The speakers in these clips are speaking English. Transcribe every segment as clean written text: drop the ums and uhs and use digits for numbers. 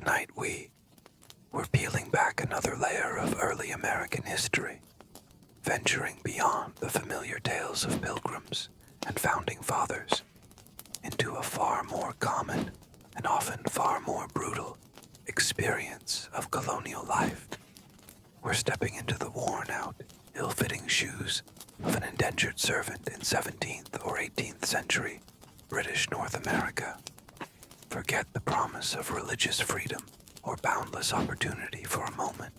Tonight we're peeling back another layer of early American history, venturing beyond the familiar tales of pilgrims and founding fathers into a far more common and often far more brutal experience of colonial life. We're stepping into the worn-out, ill-fitting shoes of an indentured servant in 17th or 18th century British North America. Forget the promise of religious freedom or boundless opportunity for a moment.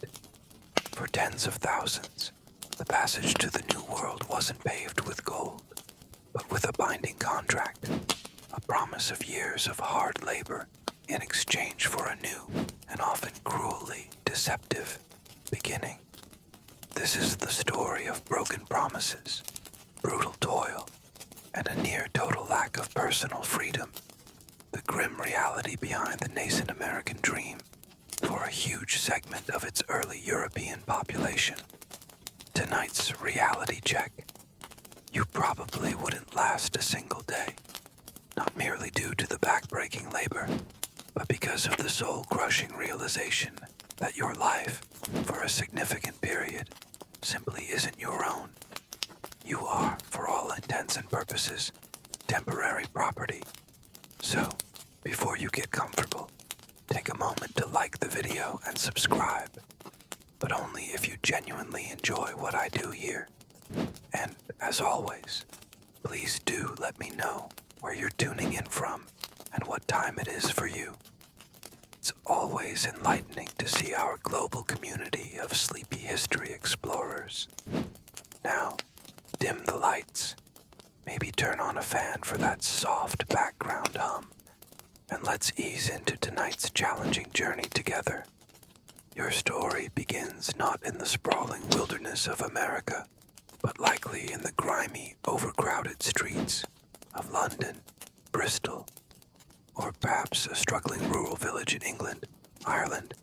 For tens of thousands, the passage to the New World wasn't paved with gold, but with a binding contract, a promise of years of hard labor in exchange for a new and often cruelly deceptive beginning. This is the story of broken promises, brutal toil, and a near-total lack of personal freedom, the grim reality behind the nascent American dream for a huge segment of its early European population. Tonight's reality check. You probably wouldn't last a single day, not merely due to the back-breaking labor, but because of the soul-crushing realization that your life, for a significant period, simply isn't your own. You are, for all intents and purposes, temporary property. So, before you get comfortable, take a moment to like the video and subscribe, but only if you genuinely enjoy what I do here. And, as always, please do let me know where you're tuning in from and what time it is for you. It's always enlightening to see our global community of sleepy history explorers. Now, dim the lights, maybe turn on a fan for that soft background hum, and let's ease into tonight's challenging journey together. Your story begins not in the sprawling wilderness of America, but likely in the grimy, overcrowded streets of London, Bristol, or perhaps a struggling rural village in England, Ireland,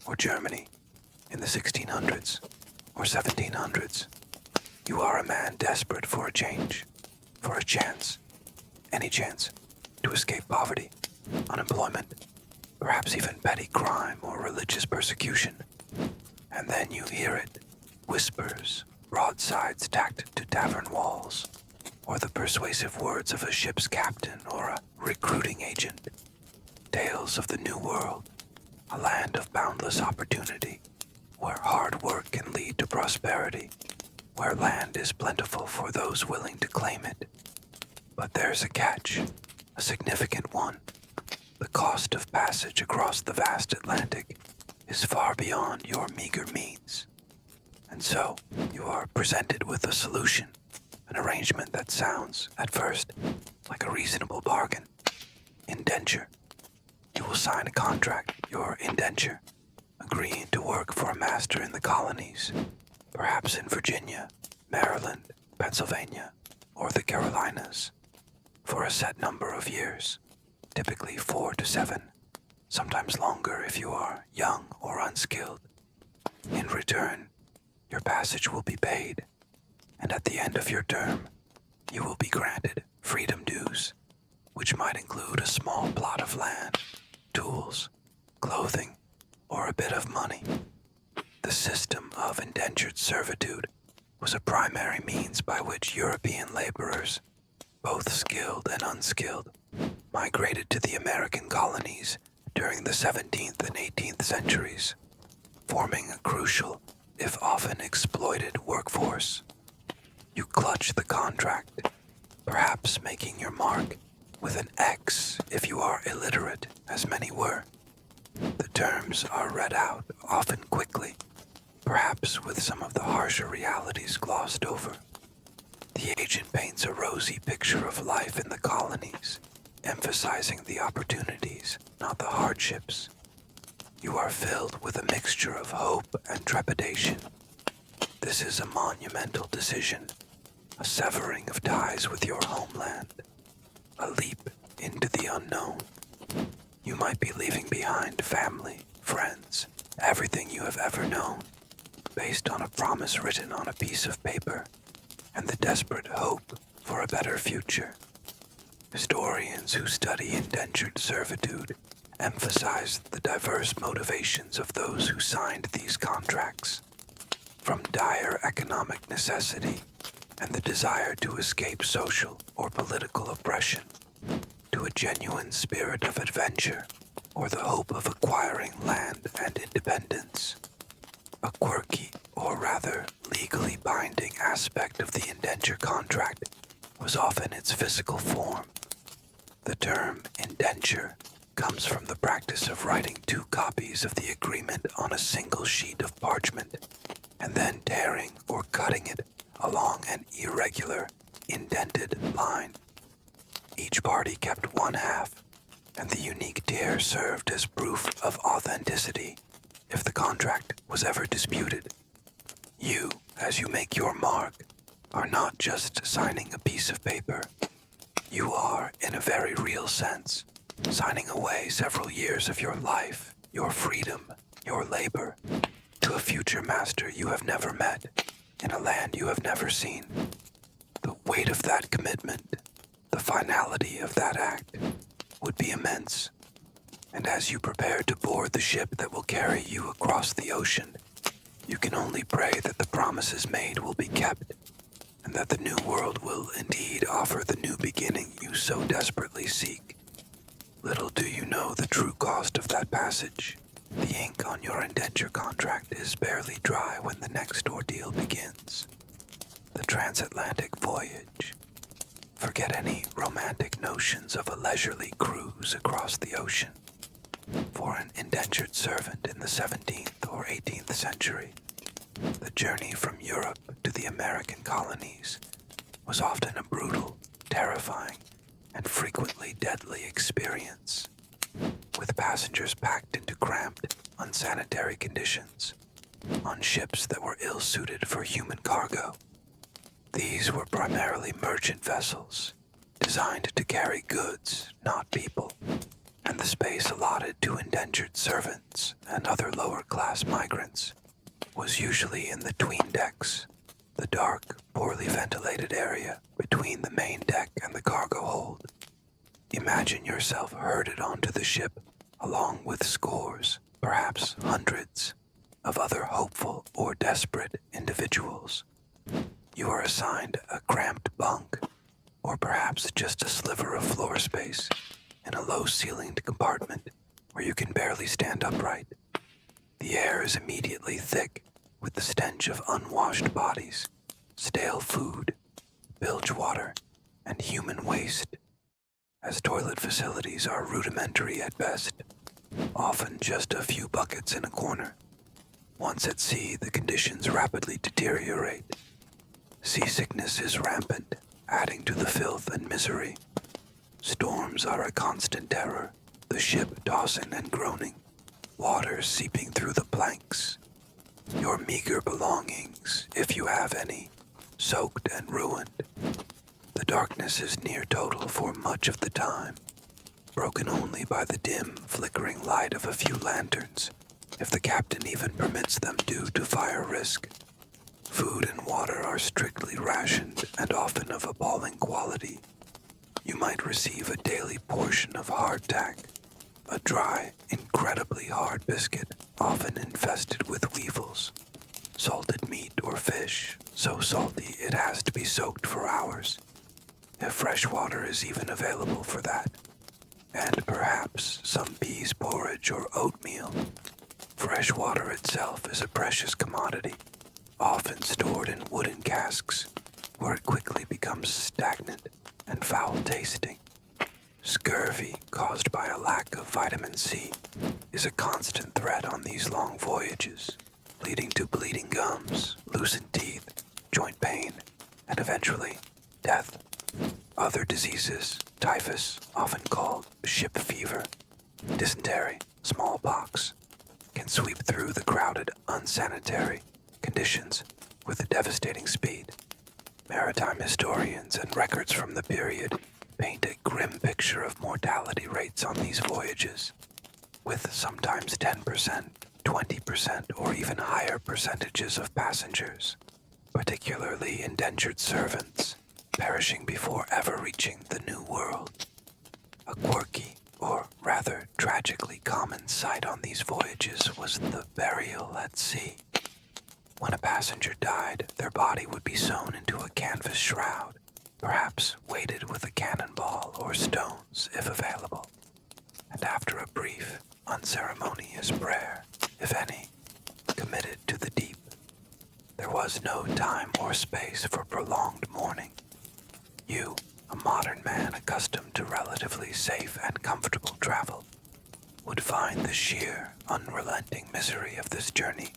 or Germany in the 1600s or 1700s. You are a man desperate for a change, for a chance, any chance, to escape poverty, unemployment, perhaps even petty crime or religious persecution. And then you hear it, whispers, broadsides tacked to tavern walls, or the persuasive words of a ship's captain or a recruiting agent. Tales of the New World, a land of boundless opportunity, where hard work can lead to prosperity, where land is plentiful for those willing to claim it. But there's a catch, a significant one. The cost of passage across the vast Atlantic is far beyond your meager means. And so, you are presented with a solution, an arrangement that sounds, at first, like a reasonable bargain. Indenture. You will sign a contract, your indenture, agreeing to work for a master in the colonies, perhaps in Virginia, Maryland, Pennsylvania, or the Carolinas, for a set number of years, typically 4 to 7, sometimes longer if you are young or unskilled. In return, your passage will be paid, and at the end of your term, you will be granted freedom dues, which might include a small plot of land, tools, clothing, or a bit of money. The system of indentured servitude was a primary means by which European laborers, both skilled and unskilled, migrated to the American colonies during the 17th and 18th centuries, forming a crucial, if often exploited, workforce. You clutch the contract, perhaps making your mark with an X if you are illiterate, as many were. The terms are read out, often quickly, perhaps with some of the harsher realities glossed over. The agent paints a rosy picture of life in the colonies, emphasizing the opportunities, not the hardships. You are filled with a mixture of hope and trepidation. This is a monumental decision, a severing of ties with your homeland, a leap into the unknown. You might be leaving behind family, friends, everything you have ever known, based on a promise written on a piece of paper, and the desperate hope for a better future. Historians who study indentured servitude emphasized the diverse motivations of those who signed these contracts, from dire economic necessity and the desire to escape social or political oppression, to a genuine spirit of adventure or the hope of acquiring land and independence. A quirky, or rather legally binding aspect of the indenture contract was often its physical form. The term indenture comes from the practice of writing 2 copies of the agreement on a single sheet of parchment, and then tearing or cutting it along an irregular, indented line. Each party kept one half, and the unique tear served as proof of authenticity if the contract was ever disputed. You, as you make your mark, are not just signing a piece of paper. You are, in a very real sense, signing away several years of your life, your freedom, your labor, to a future master you have never met, in a land you have never seen. The weight of that commitment, the finality of that act, would be immense. And as you prepare to board the ship that will carry you across the ocean, you can only pray that the promises made will be kept, and that the new world will indeed offer the new beginning you so desperately seek. Little do you know the true cost of that passage. The ink on your indenture contract is barely dry when the next ordeal begins. The transatlantic voyage. Forget any romantic notions of a leisurely cruise across the ocean. For an indentured servant in the 17th or 18th century, the journey from Europe to the American colonies was often a brutal, terrifying, and frequently deadly experience, with passengers packed into cramped, unsanitary conditions on ships that were ill-suited for human cargo. These were primarily merchant vessels, designed to carry goods, not people, and the space allotted to indentured servants and other lower-class migrants was usually in the 'tween decks, the dark, poorly ventilated area between the main deck and the cargo hold. Imagine yourself herded onto the ship along with scores, perhaps hundreds, of other hopeful or desperate individuals. You are assigned a cramped bunk, or perhaps just a sliver of floor space in a low-ceilinged compartment where you can barely stand upright. The air is immediately thick with the stench of unwashed bodies, stale food, bilge water, and human waste, as toilet facilities are rudimentary at best, often just a few buckets in a corner. Once at sea, the conditions rapidly deteriorate. Seasickness is rampant, adding to the filth and misery. Storms are a constant terror, the ship tossing and groaning, water seeping through the planks. Your meager belongings, if you have any, soaked and ruined. The darkness is near total for much of the time, broken only by the dim, flickering light of a few lanterns, if the captain even permits them due to fire risk. Food and water are strictly rationed and often of appalling quality. You might receive a daily portion of hardtack, a dry, incredibly hard biscuit, often infested with weevils, salted meat or fish, so salty it has to be soaked for hours, if fresh water is even available for that, and perhaps some peas porridge or oatmeal. Fresh water itself is a precious commodity, often stored in wooden casks, where it quickly becomes stagnant and foul-tasting. Scurvy, caused by a lack of vitamin C, is a constant threat on these long voyages, leading to bleeding gums, loosened teeth, joint pain, and eventually death. Other diseases, typhus, often called ship fever, dysentery, smallpox, can sweep through the crowded, unsanitary conditions with a devastating speed. Maritime historians and records from the period paint a grim picture of mortality rates on these voyages, with sometimes 10%, 20%, or even higher percentages of passengers, particularly indentured servants, perishing before ever reaching the New World. A quirky, or rather tragically common sight on these voyages was the burial at sea. When a passenger died, their body would be sewn into a canvas shroud, perhaps weighted with a cannonball or stones if available, and after a brief, unceremonious prayer, if any, committed to the deep. There was no time or space for prolonged mourning. You, a modern man accustomed to relatively safe and comfortable travel, would find the sheer, unrelenting misery of this journey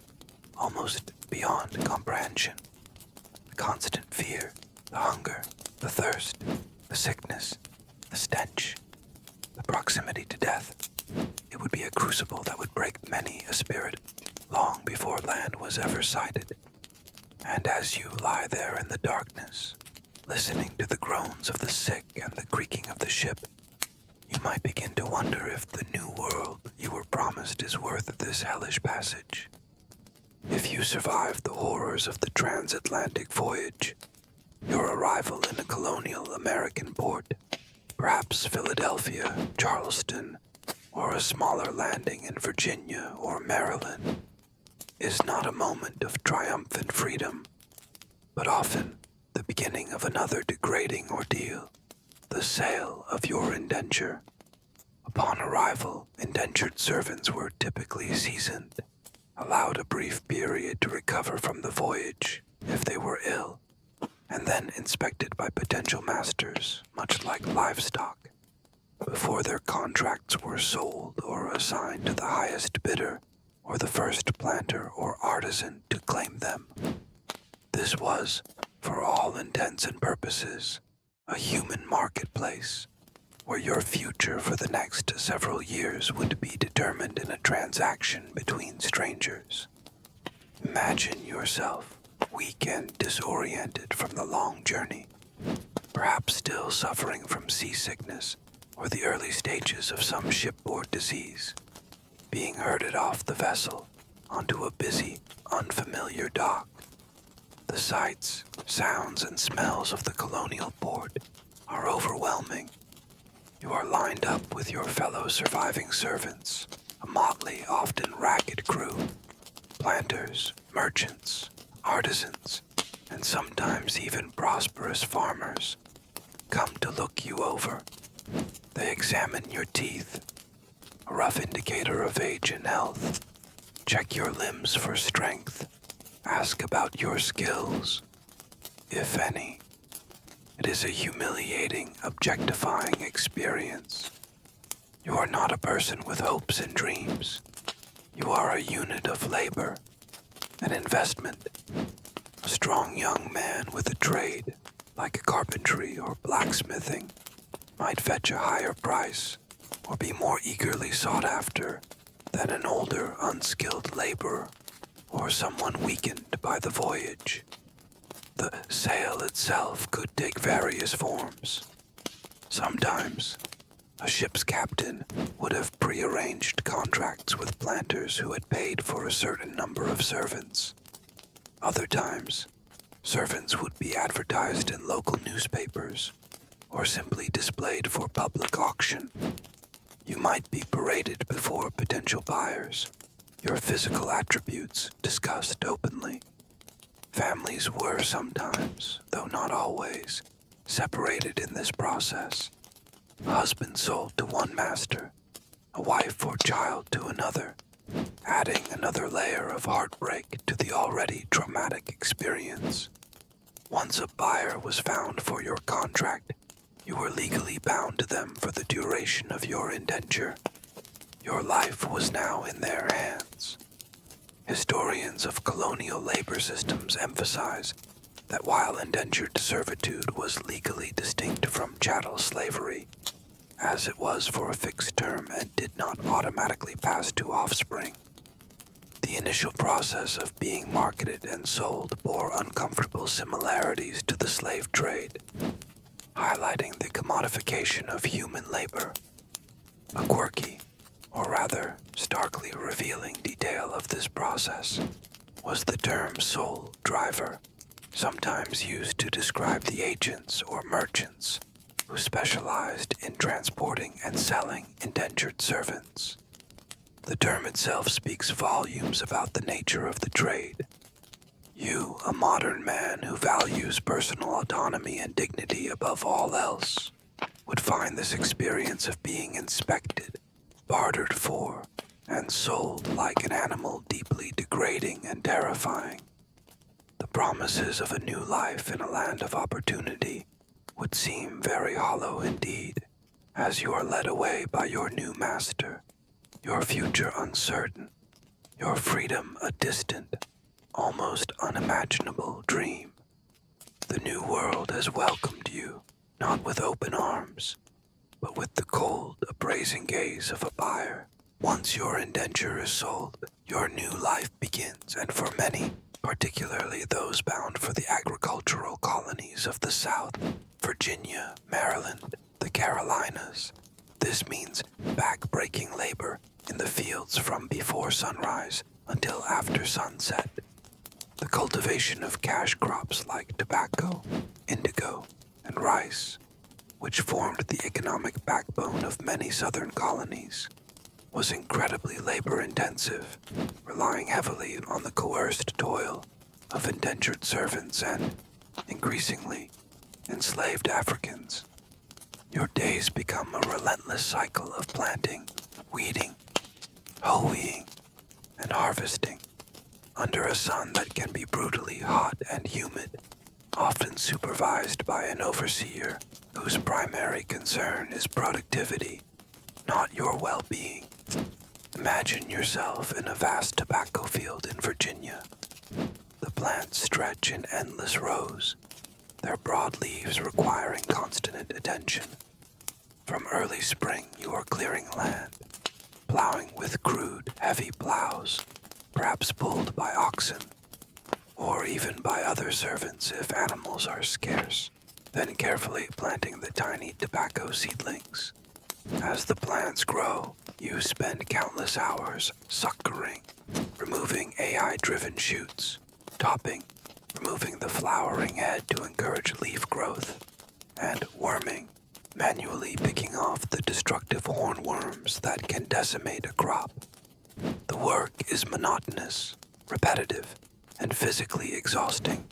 almost beyond comprehension. The constant fear, the hunger, the thirst, the sickness, the stench, the proximity to death. It would be a crucible that would break many a spirit long before land was ever sighted. And as you lie there in the darkness, listening to the groans of the sick and the creaking of the ship, you might begin to wonder if the new world you were promised is worth this hellish passage. If you survive the horrors of the transatlantic voyage, your arrival in a colonial American port, perhaps Philadelphia, Charleston, or a smaller landing in Virginia or Maryland, is not a moment of triumphant freedom, but often the beginning of another degrading ordeal, the sale of your indenture. Upon arrival, indentured servants were typically seasoned, allowed a brief period to recover from the voyage if they were ill, and then inspected by potential masters, much like livestock, before their contracts were sold or assigned to the highest bidder or the first planter or artisan to claim them. This was, for all intents and purposes, a human marketplace, where your future for the next several years would be determined in a transaction between strangers. Imagine yourself weak and disoriented from the long journey, perhaps still suffering from seasickness or the early stages of some shipboard disease, being herded off the vessel onto a busy, unfamiliar dock. The sights, sounds, and smells of the colonial port are overwhelming. You are lined up with your fellow surviving servants, a motley, often ragged crew, planters, merchants, artisans, and sometimes even prosperous farmers, come to look you over. They examine your teeth, a rough indicator of age and health, check your limbs for strength, ask about your skills, if any. It is a humiliating, objectifying experience. You are not a person with hopes and dreams. You are a unit of labor, an investment. A strong young man with a trade, like carpentry or blacksmithing, might fetch a higher price or be more eagerly sought after than an older, unskilled laborer or someone weakened by the voyage. The sale itself could take various forms. Sometimes, a ship's captain would have prearranged contracts with planters who had paid for a certain number of servants. Other times, servants would be advertised in local newspapers or simply displayed for public auction. You might be paraded before potential buyers, your physical attributes discussed openly. Families were sometimes, though not always, separated in this process. A husband sold to one master, a wife or child to another, adding another layer of heartbreak to the already traumatic experience. Once a buyer was found for your contract, you were legally bound to them for the duration of your indenture. Your life was now in their hands. Historians of colonial labor systems emphasize that while indentured servitude was legally distinct from chattel slavery, as it was for a fixed term and did not automatically pass to offspring, the initial process of being marketed and sold bore uncomfortable similarities to the slave trade, highlighting the commodification of human labor. A quirky, or rather starkly revealing detail of this process was the term soul driver, sometimes used to describe the agents or merchants who specialized in transporting and selling indentured servants. The term itself speaks volumes about the nature of the trade. You, a modern man who values personal autonomy and dignity above all else, would find this experience of being inspected, bartered for, and sold like an animal deeply degrading and terrifying. The promises of a new life in a land of opportunity would seem very hollow indeed, as you are led away by your new master, your future uncertain, your freedom a distant, almost unimaginable dream. The new world has welcomed you, not with open arms, but with the cold, appraising gaze of a buyer. Once your indenture is sold, your new life begins, and for many, particularly those bound for the agricultural colonies of the South, Virginia, Maryland, the Carolinas, this means back-breaking labor in the fields from before sunrise until after sunset. The cultivation of cash crops like tobacco, indigo, and rice, which formed the economic backbone of many southern colonies, was incredibly labor-intensive, relying heavily on the coerced toil of indentured servants and, increasingly, enslaved Africans. Your days become a relentless cycle of planting, weeding, hoeing, and harvesting, under a sun that can be brutally hot and humid, often supervised by an overseer whose primary concern is productivity, not your well-being. Imagine yourself in a vast tobacco field in Virginia. The plants stretch in endless rows, their broad leaves requiring constant attention. From early spring, you are clearing land, plowing with crude, heavy plows, perhaps pulled by oxen, or even by other servants if animals are scarce, then carefully planting the tiny tobacco seedlings. As the plants grow, you spend countless hours suckering, removing AI-driven shoots, topping, removing the flowering head to encourage leaf growth, and worming, manually picking off the destructive hornworms that can decimate a crop. The work is monotonous, repetitive, and physically exhausting.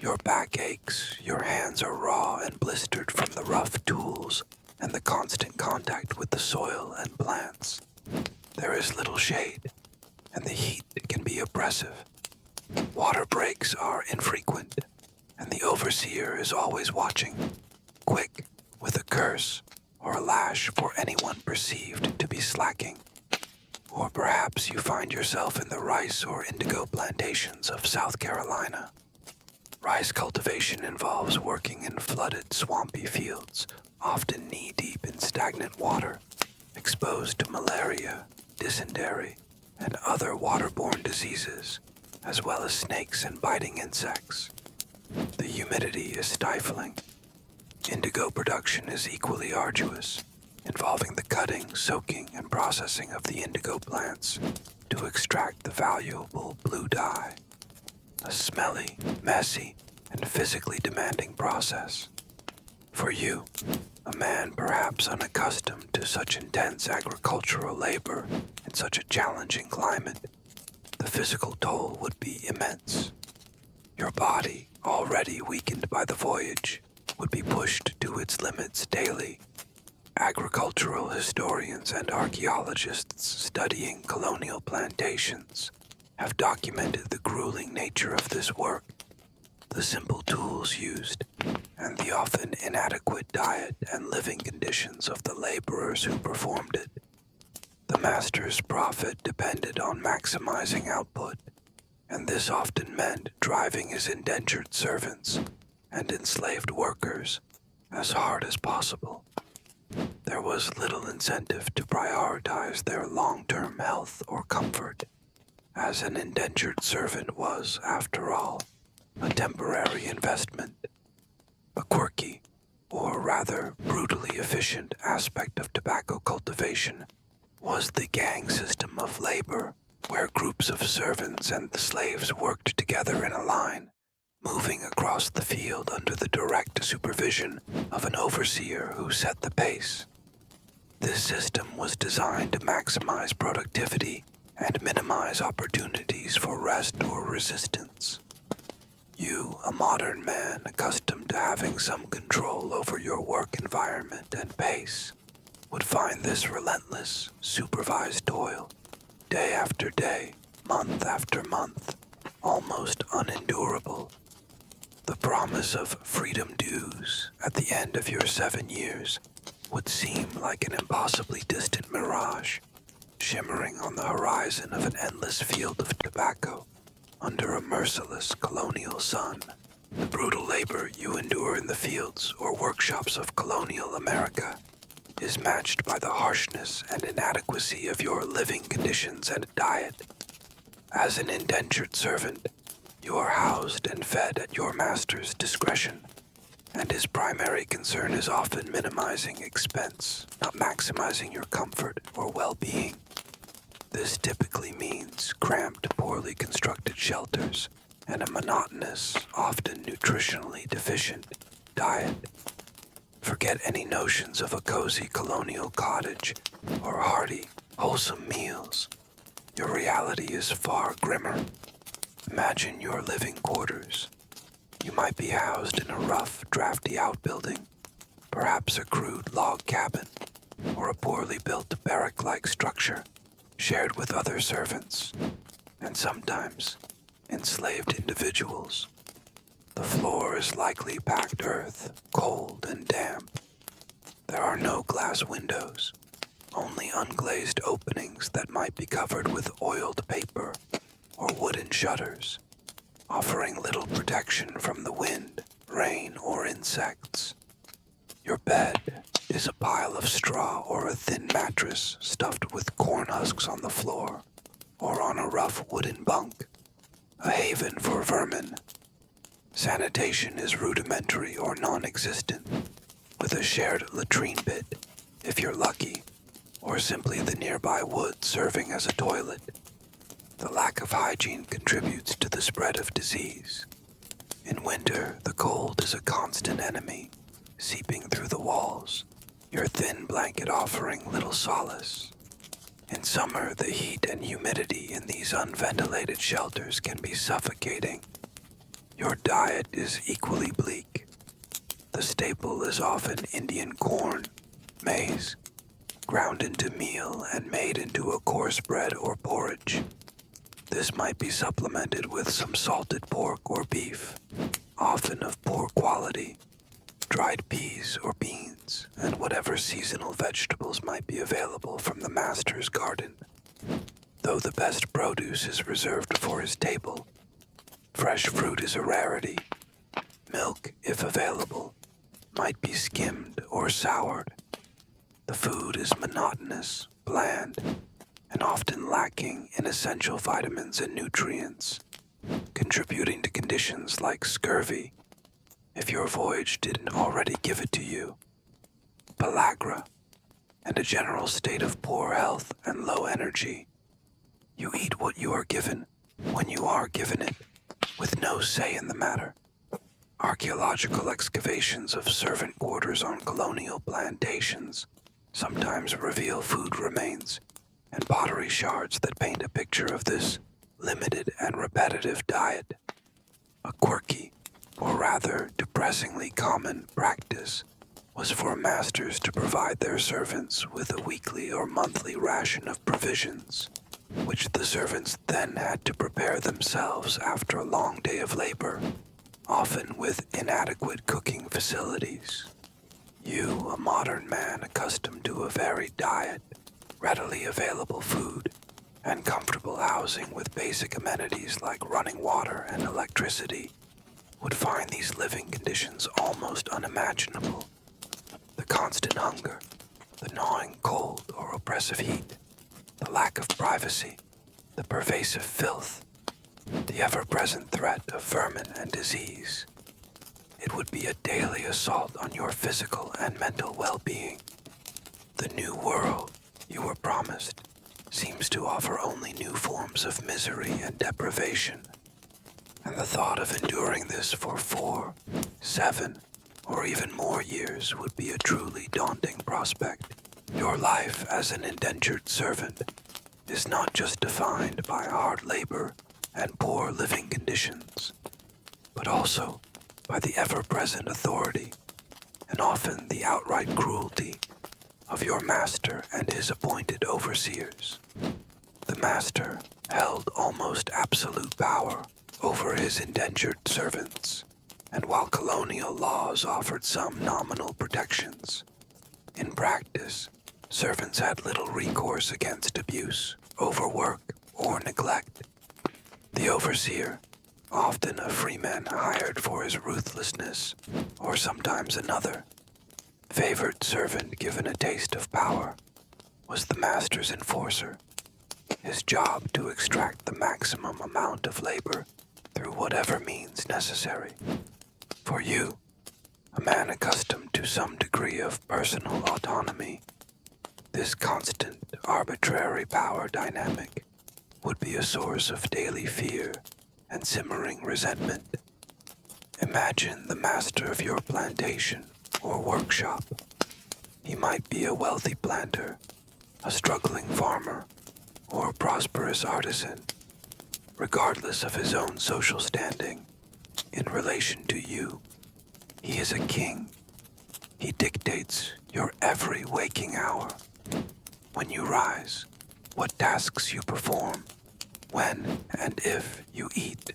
Your back aches, your hands are raw and blistered from the rough tools and the constant contact with the soil and plants. There is little shade, and the heat can be oppressive. Water breaks are infrequent, and the overseer is always watching, quick with a curse or a lash for anyone perceived to be slacking. Or perhaps you find yourself in the rice or indigo plantations of South Carolina. Rice cultivation involves working in flooded, swampy fields, often knee-deep in stagnant water, exposed to malaria, dysentery, and other waterborne diseases, as well as snakes and biting insects. The humidity is stifling. Indigo production is equally arduous, involving the cutting, soaking, and processing of the indigo plants to extract the valuable blue dye. A smelly, messy, and physically demanding process. For you, a man perhaps unaccustomed to such intense agricultural labor in such a challenging climate, the physical toll would be immense. Your body, already weakened by the voyage, would be pushed to its limits daily. Agricultural historians and archaeologists studying colonial plantations have documented the grueling nature of this work, the simple tools used, and the often inadequate diet and living conditions of the laborers who performed it. The master's profit depended on maximizing output, and this often meant driving his indentured servants and enslaved workers as hard as possible. There was little incentive to prioritize their long-term health or comfort, as an indentured servant was, after all, a temporary investment. A quirky, or rather brutally efficient aspect of tobacco cultivation was the gang system of labor, where groups of servants and the slaves worked together in a line, moving across the field under the direct supervision of an overseer who set the pace. This system was designed to maximize productivity and minimize opportunities for rest or resistance. You, a modern man accustomed to having some control over your work environment and pace, would find this relentless, supervised toil, day after day, month after month, almost unendurable. The promise of freedom dues at the end of your 7 years would seem like an impossibly distant mirage, shimmering on the horizon of an endless field of tobacco under a merciless colonial sun. The brutal labor you endure in the fields or workshops of colonial America is matched by the harshness and inadequacy of your living conditions and diet. As an indentured servant, you are housed and fed at your master's discretion, and his primary concern is often minimizing expense, not maximizing your comfort or well-being. This typically means cramped, poorly constructed shelters and a monotonous, often nutritionally deficient diet. Forget any notions of a cozy colonial cottage or hearty, wholesome meals. Your reality is far grimmer. Imagine your living quarters. You might be housed in a rough, drafty outbuilding, perhaps a crude log cabin, or a poorly built barrack-like structure shared with other servants, and sometimes enslaved individuals. The floor is likely packed earth, cold and damp. There are no glass windows, only unglazed openings that might be covered with oiled paper or wooden shutters, offering little protection from the wind, rain, or insects. Your bed is a pile of straw or a thin mattress stuffed with corn husks on the floor, or on a rough wooden bunk, a haven for vermin. Sanitation is rudimentary or non-existent, with a shared latrine pit, if you're lucky, or simply the nearby wood serving as a toilet. The lack of hygiene contributes to the spread of disease. In winter, the cold is a constant enemy, seeping through the walls, your thin blanket offering little solace. In summer, the heat and humidity in these unventilated shelters can be suffocating. Your diet is equally bleak. The staple is often Indian corn, maize, ground into meal and made into a coarse bread or porridge. This might be supplemented with some salted pork or beef, often of poor quality, dried peas or beans, and whatever seasonal vegetables might be available from the master's garden. Though the best produce is reserved for his table, fresh fruit is a rarity. Milk, if available, might be skimmed or soured. The food is monotonous, bland, and often lacking in essential vitamins and nutrients, contributing to conditions like scurvy, if your voyage didn't already give it to you, pellagra, and a general state of poor health and low energy. You eat what you are given, when you are given it, with no say in the matter. Archaeological excavations of servant quarters on colonial plantations sometimes reveal food remains and pottery shards that paint a picture of this limited and repetitive diet. A quirky, or rather depressingly common practice was for masters to provide their servants with a weekly or monthly ration of provisions, which the servants then had to prepare themselves after a long day of labor, often with inadequate cooking facilities. You, a modern man accustomed to a varied diet, readily available food, and comfortable housing with basic amenities like running water and electricity, would find these living conditions almost unimaginable. The constant hunger, the gnawing cold or oppressive heat, the lack of privacy, the pervasive filth, the ever-present threat of vermin and disease. It would be a daily assault on your physical and mental well-being. The new world you were promised seems to offer only new forms of misery and deprivation. And the thought of enduring this for 4, 7, or even more years would be a truly daunting prospect. Your life as an indentured servant is not just defined by hard labor and poor living conditions, but also by the ever-present authority, and often the outright cruelty, of your master and his appointed overseers. The master held almost absolute power over his indentured servants, and while colonial laws offered some nominal protections, in practice, servants had little recourse against abuse, overwork, or neglect. The overseer, often a freeman hired for his ruthlessness, or sometimes another, favored servant given a taste of power, was the master's enforcer, his job to extract the maximum amount of labor through whatever means necessary. For you, a man accustomed to some degree of personal autonomy, this constant, arbitrary power dynamic would be a source of daily fear and simmering resentment. Imagine the master of your plantation or workshop. He might be a wealthy planter, a struggling farmer, or a prosperous artisan. Regardless of his own social standing, in relation to you, he is a king. He dictates your every waking hour. When you rise, what tasks you perform, when and if you eat,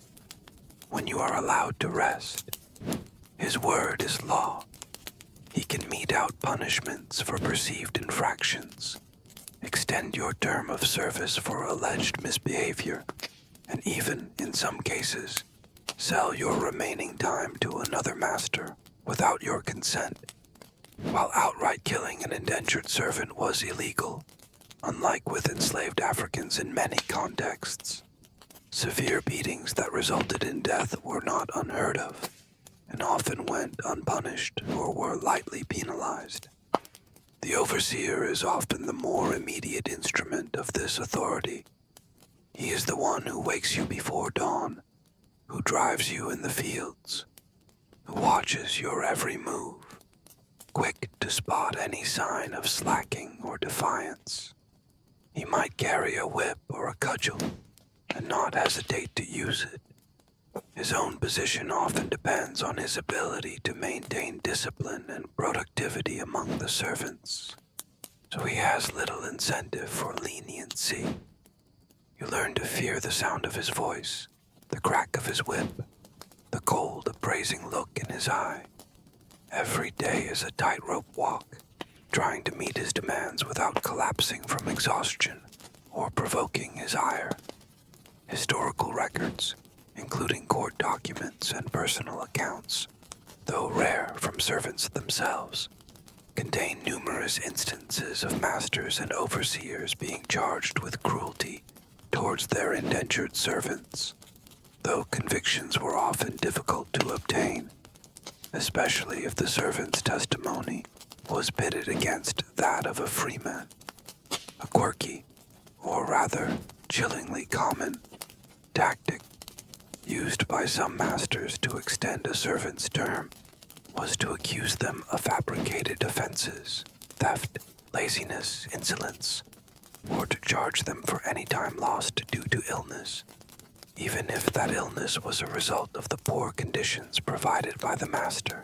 when you are allowed to rest. His word is law. He can mete out punishments for perceived infractions, extend your term of service for alleged misbehavior, and even, in some cases, sell your remaining time to another master without your consent. While outright killing an indentured servant was illegal, unlike with enslaved Africans in many contexts, severe beatings that resulted in death were not unheard of, and often went unpunished or were lightly penalized. The overseer is often the more immediate instrument of this authority. He is the one who wakes you before dawn, who drives you in the fields, who watches your every move, quick to spot any sign of slacking or defiance. He might carry a whip or a cudgel and not hesitate to use it. His own position often depends on his ability to maintain discipline and productivity among the servants, so he has little incentive for leniency. You learn to fear the sound of his voice, the crack of his whip, the cold, appraising look in his eye. Every day is a tightrope walk, trying to meet his demands without collapsing from exhaustion or provoking his ire. Historical records, including court documents and personal accounts, though rare from servants themselves, contain numerous instances of masters and overseers being charged with cruelty towards their indentured servants, though convictions were often difficult to obtain, especially if the servant's testimony was pitted against that of a freeman. A quirky, or rather chillingly common, tactic used by some masters to extend a servant's term was to accuse them of fabricated offenses, theft, laziness, insolence, or to charge them for any time lost due to illness, even if that illness was a result of the poor conditions provided by the master,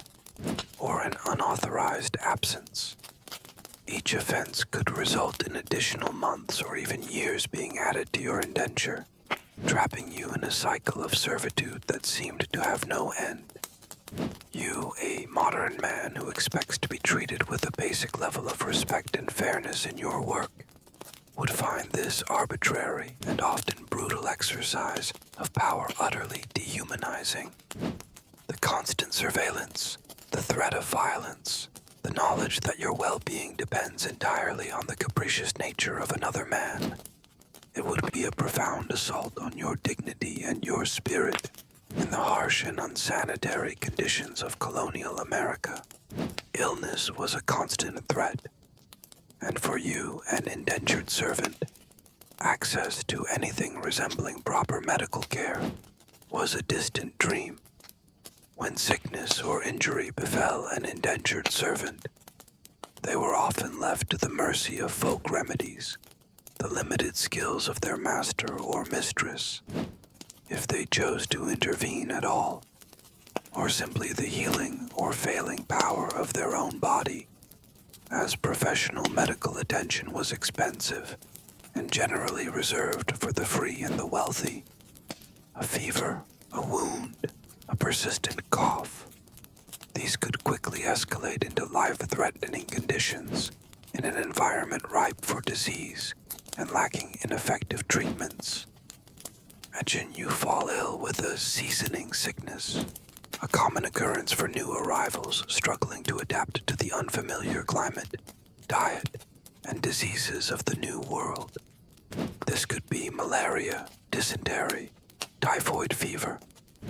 or an unauthorized absence. Each offense could result in additional months or even years being added to your indenture, trapping you in a cycle of servitude that seemed to have no end. You, a modern man who expects to be treated with a basic level of respect and fairness in your work, would find this arbitrary and often brutal exercise of power utterly dehumanizing. The constant surveillance, the threat of violence, the knowledge that your well-being depends entirely on the capricious nature of another man. It would be a profound assault on your dignity and your spirit in the harsh and unsanitary conditions of colonial America. Illness was a constant threat, and for you, an indentured servant, access to anything resembling proper medical care was a distant dream. When sickness or injury befell an indentured servant, they were often left to the mercy of folk remedies, the limited skills of their master or mistress, if they chose to intervene at all, or simply the healing or failing power of their own body, as professional medical attention was expensive and generally reserved for the free and the wealthy. A fever, a wound, a persistent cough. These could quickly escalate into life-threatening conditions in an environment ripe for disease and lacking in effective treatments. Imagine you fall ill with a seasoning sickness, a common occurrence for new arrivals struggling to adapt to the unfamiliar climate, diet, and diseases of the new world. This could be malaria, dysentery, typhoid fever,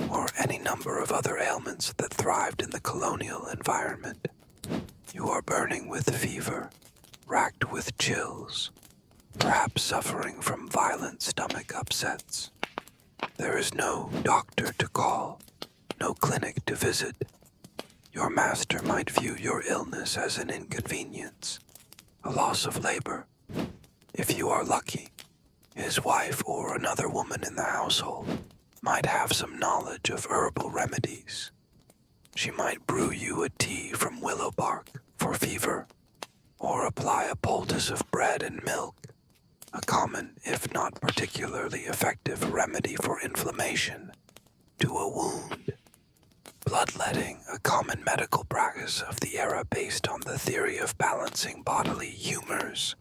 or any number of other ailments that thrived in the colonial environment. You are burning with fever, racked with chills, perhaps suffering from violent stomach upsets. There is no doctor to call, no clinic to visit. Your master might view your illness as an inconvenience, a loss of labor. If you are lucky, his wife or another woman in the household might have some knowledge of herbal remedies. She might brew you a tea from willow bark for fever, or apply a poultice of bread and milk, a common, if not particularly effective remedy for inflammation, to a wound. Bloodletting, a common medical practice of the era based on the theory of balancing bodily humors,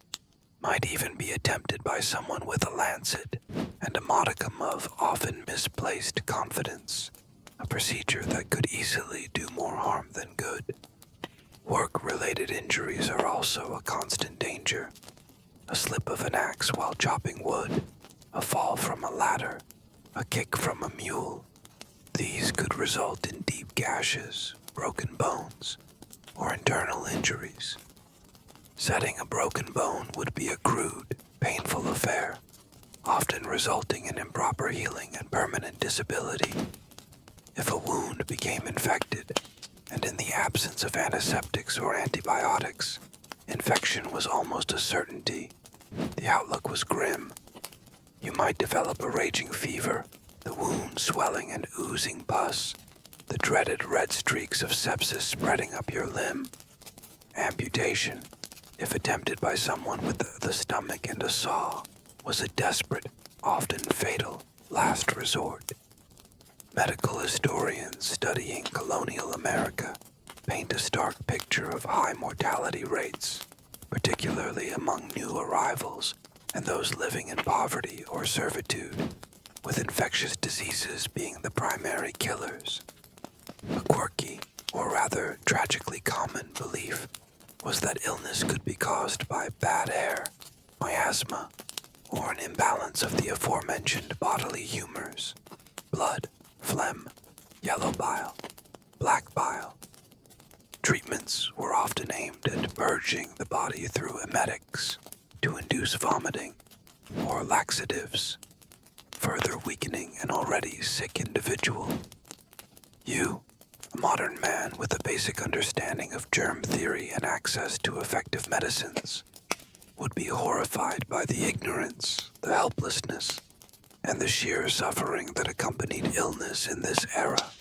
might even be attempted by someone with a lancet and a modicum of often misplaced confidence, a procedure that could easily do more harm than good. Work-related injuries are also a constant danger. A slip of an axe while chopping wood, a fall from a ladder, a kick from a mule. These could result in deep gashes, broken bones, or internal injuries. Setting a broken bone would be a crude, painful affair, often resulting in improper healing and permanent disability. If a wound became infected, and in the absence of antiseptics or antibiotics, infection was almost a certainty. The outlook was grim. You might develop a raging fever, the wound swelling and oozing pus, the dreaded red streaks of sepsis spreading up your limb. Amputation, if attempted by someone with the stomach and a saw, was a desperate, often fatal, last resort. Medical historians studying colonial America paint a stark picture of high mortality rates, particularly among new arrivals and those living in poverty or servitude, with infectious diseases being the primary killers. A quirky, or rather tragically common belief was that illness could be caused by bad air, miasma, or an imbalance of the aforementioned bodily humors: blood, phlegm, yellow bile, black bile. Treatments were often aimed at purging the body through emetics to induce vomiting, or laxatives, further weakening an already sick individual. You, a modern man with a basic understanding of germ theory and access to effective medicines, would be horrified by the ignorance, the helplessness, and the sheer suffering that accompanied illness in this era.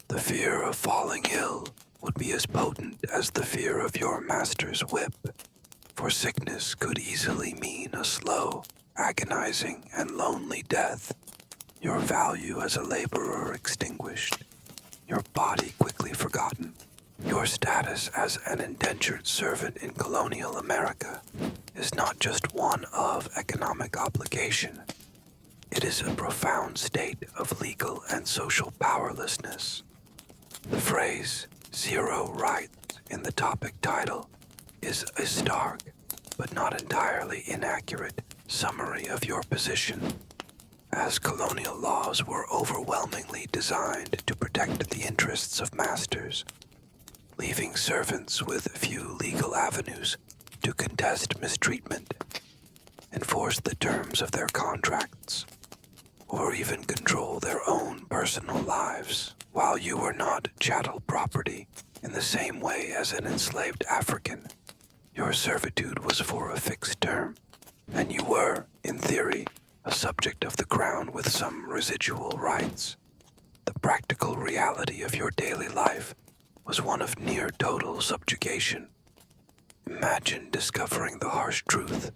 The fear of falling ill would be as potent as the fear of your master's whip, for sickness could easily mean a slow, agonizing, and lonely death, your value as a laborer extinguished, your body quickly forgotten. Your status as an indentured servant in colonial America is not just one of economic obligation. It is a profound state of legal and social powerlessness. The phrase, "zero rights," in the topic title is a stark, but not entirely inaccurate, summary of your position, as colonial laws were overwhelmingly designed to protect the interests of masters, leaving servants with few legal avenues to contest mistreatment, enforce the terms of their contracts, or even control their own personal lives, while you were not chattel property in the same way as an enslaved African. Your servitude was for a fixed term, and you were, in theory, a subject of the crown with some residual rights. The practical reality of your daily life was one of near total subjugation. Imagine discovering the harsh truth.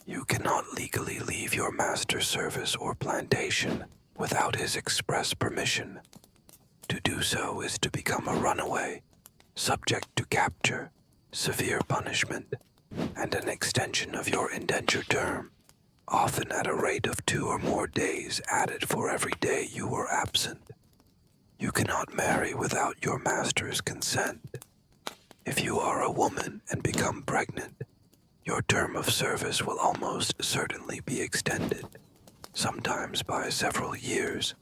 You cannot legally leave your master's service or plantation without his express permission. To do so is to become a runaway, subject to capture, severe punishment, and an extension of your indenture term, often at a rate of 2 or more days added for every day you were absent. You cannot marry without your master's consent. If you are a woman and become pregnant, your term of service will almost certainly be extended, sometimes by several years,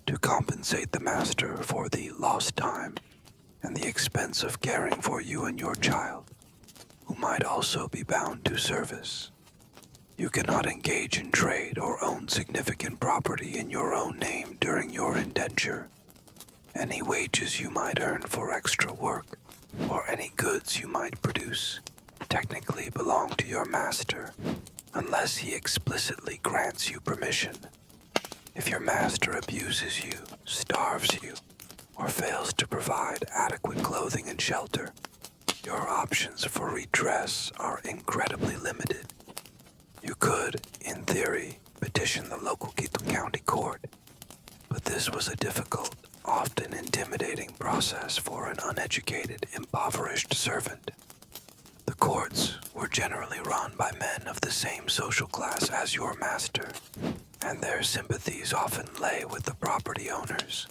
to compensate the master for the lost time and the expense of caring for you and your child, who might also be bound to service. You cannot engage in trade or own significant property in your own name during your indenture. Any wages you might earn for extra work, or any goods you might produce, technically belong to your master, unless he explicitly grants you permission. If your master abuses you, starves you, or fails to provide adequate clothing and shelter, your options for redress are incredibly limited. You could, in theory, petition the local county court, but this was a difficult, often intimidating process for an uneducated, impoverished servant. The courts were generally run by men of the same social class as your master, and their sympathies often lay with the property owners.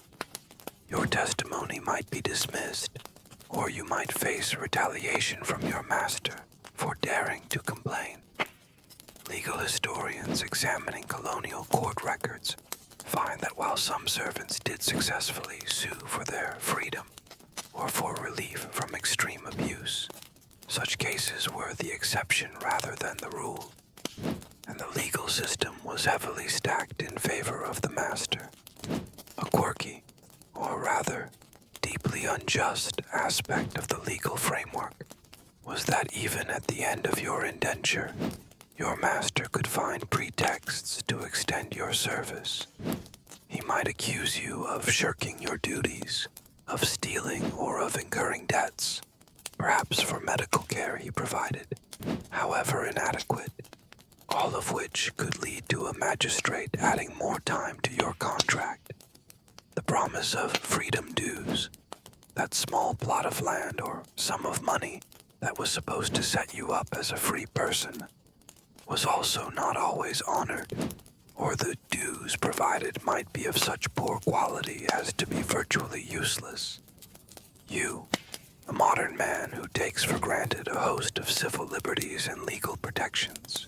Your testimony might be dismissed, or you might face retaliation from your master for daring to complain. Legal historians examining colonial court records find that while some servants did successfully sue for their freedom or for relief from extreme abuse, such cases were the exception rather than the rule, and the legal system was heavily stacked in favor of the master. A quirky, or rather, deeply unjust aspect of the legal framework was that even at the end of your indenture, your master could find pretexts to extend your service. He might accuse you of shirking your duties, of stealing, or of incurring debts, perhaps for medical care he provided, however inadequate, all of which could lead to a magistrate adding more time to your contract. The promise of freedom dues, that small plot of land or sum of money that was supposed to set you up as a free person, was also not always honored, or the dues provided might be of such poor quality as to be virtually useless. You, a modern man who takes for granted a host of civil liberties and legal protections,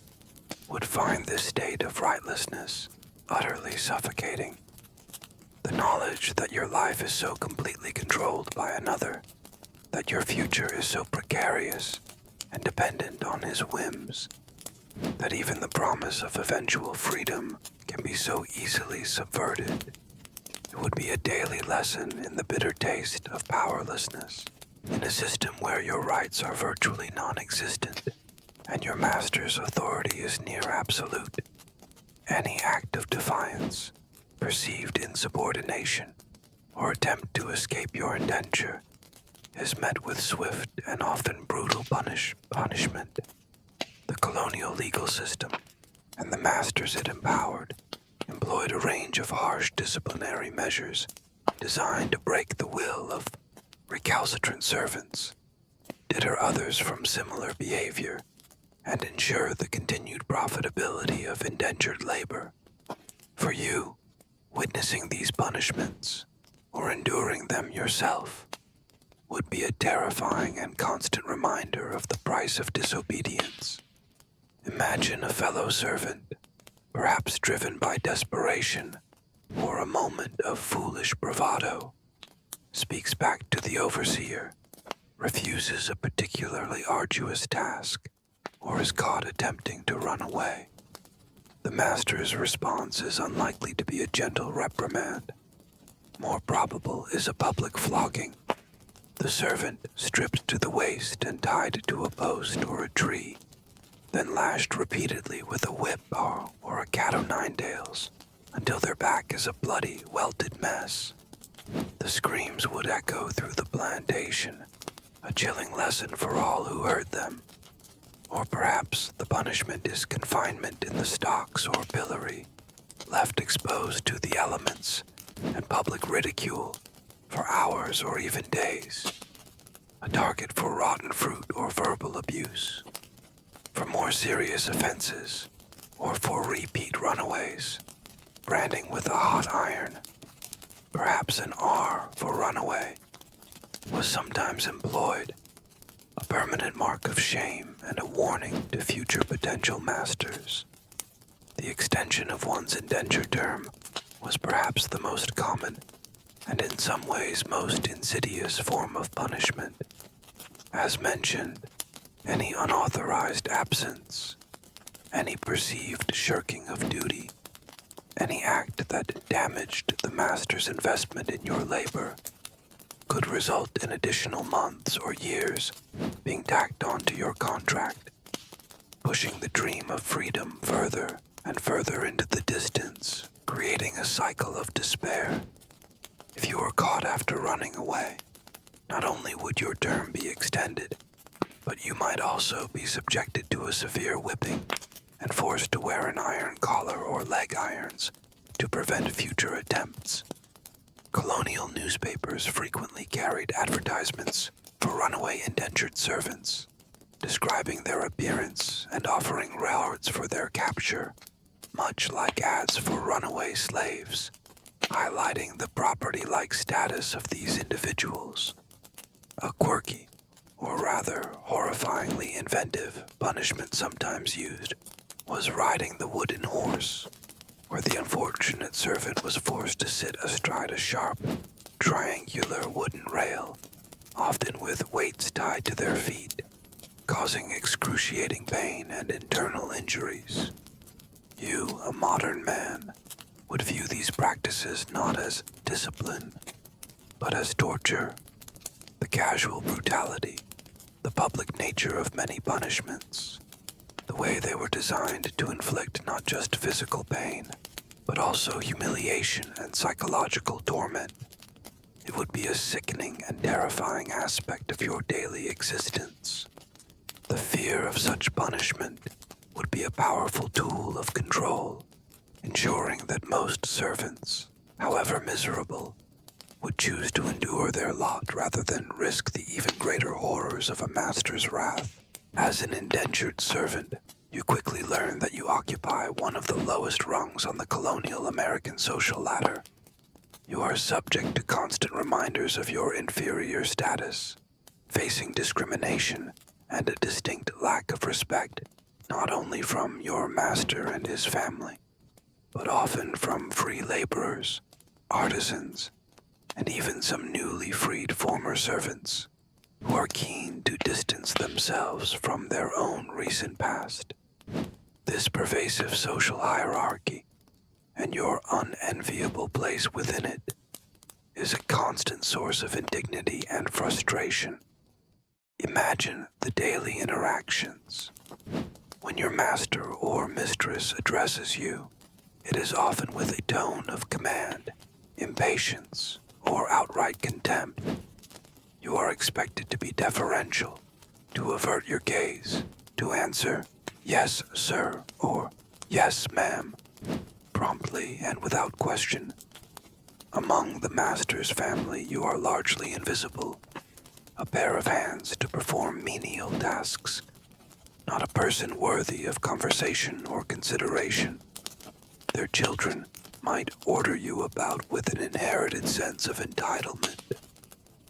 would find this state of rightlessness utterly suffocating. The knowledge that your life is so completely controlled by another, that your future is so precarious and dependent on his whims, that even the promise of eventual freedom can be so easily subverted. It would be a daily lesson in the bitter taste of powerlessness, in a system where your rights are virtually non-existent, and your master's authority is near absolute. Any act of defiance, perceived insubordination, or attempt to escape your indenture is met with swift and often brutal punishment. The colonial legal system, and the masters it empowered, employed a range of harsh disciplinary measures designed to break the will of recalcitrant servants, deter others from similar behavior, and ensure the continued profitability of indentured labor. For you, witnessing these punishments, or enduring them yourself, would be a terrifying and constant reminder of the price of disobedience. Imagine a fellow servant, perhaps driven by desperation or a moment of foolish bravado, speaks back to the overseer, refuses a particularly arduous task, or is caught attempting to run away. The master's response is unlikely to be a gentle reprimand. More probable is a public flogging. The servant stripped to the waist and tied to a post or a tree, then lashed repeatedly with a whip or a cat-o'-nine-tails until their back is a bloody, welted mess. The screams would echo through the plantation, a chilling lesson for all who heard them. Or perhaps the punishment is confinement in the stocks or pillory, left exposed to the elements and public ridicule for hours or even days, a target for rotten fruit or verbal abuse. For more serious offenses, or for repeat runaways, branding with a hot iron, perhaps an R for runaway, was sometimes employed, a permanent mark of shame and a warning to future potential masters. The extension of one's indenture term was perhaps the most common, and in some ways most insidious form of punishment. As mentioned, any unauthorized absence, any perceived shirking of duty, any act that damaged the master's investment in your labor could result in additional months or years being tacked onto your contract, pushing the dream of freedom further and further into the distance, creating a cycle of despair. If you were caught after running away, not only would your term be extended, but you might also be subjected to a severe whipping and forced to wear an iron collar or leg irons to prevent future attempts. Colonial newspapers frequently carried advertisements for runaway indentured servants, describing their appearance and offering rewards for their capture, much like ads for runaway slaves, highlighting the property-like status of these individuals. A quirky, or rather horrifyingly inventive, punishment sometimes used was riding the wooden horse, where the unfortunate servant was forced to sit astride a sharp, triangular wooden rail, often with weights tied to their feet, causing excruciating pain and internal injuries. You, a modern man, would view these practices not as discipline, but as torture. The casual brutality, the public nature of many punishments, the way they were designed to inflict not just physical pain, but also humiliation and psychological torment. It would be a sickening and terrifying aspect of your daily existence. The fear of such punishment would be a powerful tool of control, ensuring that most servants, however miserable, would choose to endure their lot rather than risk the even greater horrors of a master's wrath. As an indentured servant, you quickly learn that you occupy one of the lowest rungs on the colonial American social ladder. You are subject to constant reminders of your inferior status, facing discrimination and a distinct lack of respect, not only from your master and his family, but often from free laborers, artisans, and even some newly freed former servants who are keen to distance themselves from their own recent past. This pervasive social hierarchy, and your unenviable place within it, is a constant source of indignity and frustration. Imagine the daily interactions. When your master or mistress addresses you, it is often with a tone of command, impatience, or outright contempt. You are expected to be deferential, to avert your gaze, to answer, "Yes, sir," or "Yes, ma'am," promptly and without question. Among the master's family, you are largely invisible, a pair of hands to perform menial tasks, not a person worthy of conversation or consideration. Their children might order you about with an inherited sense of entitlement.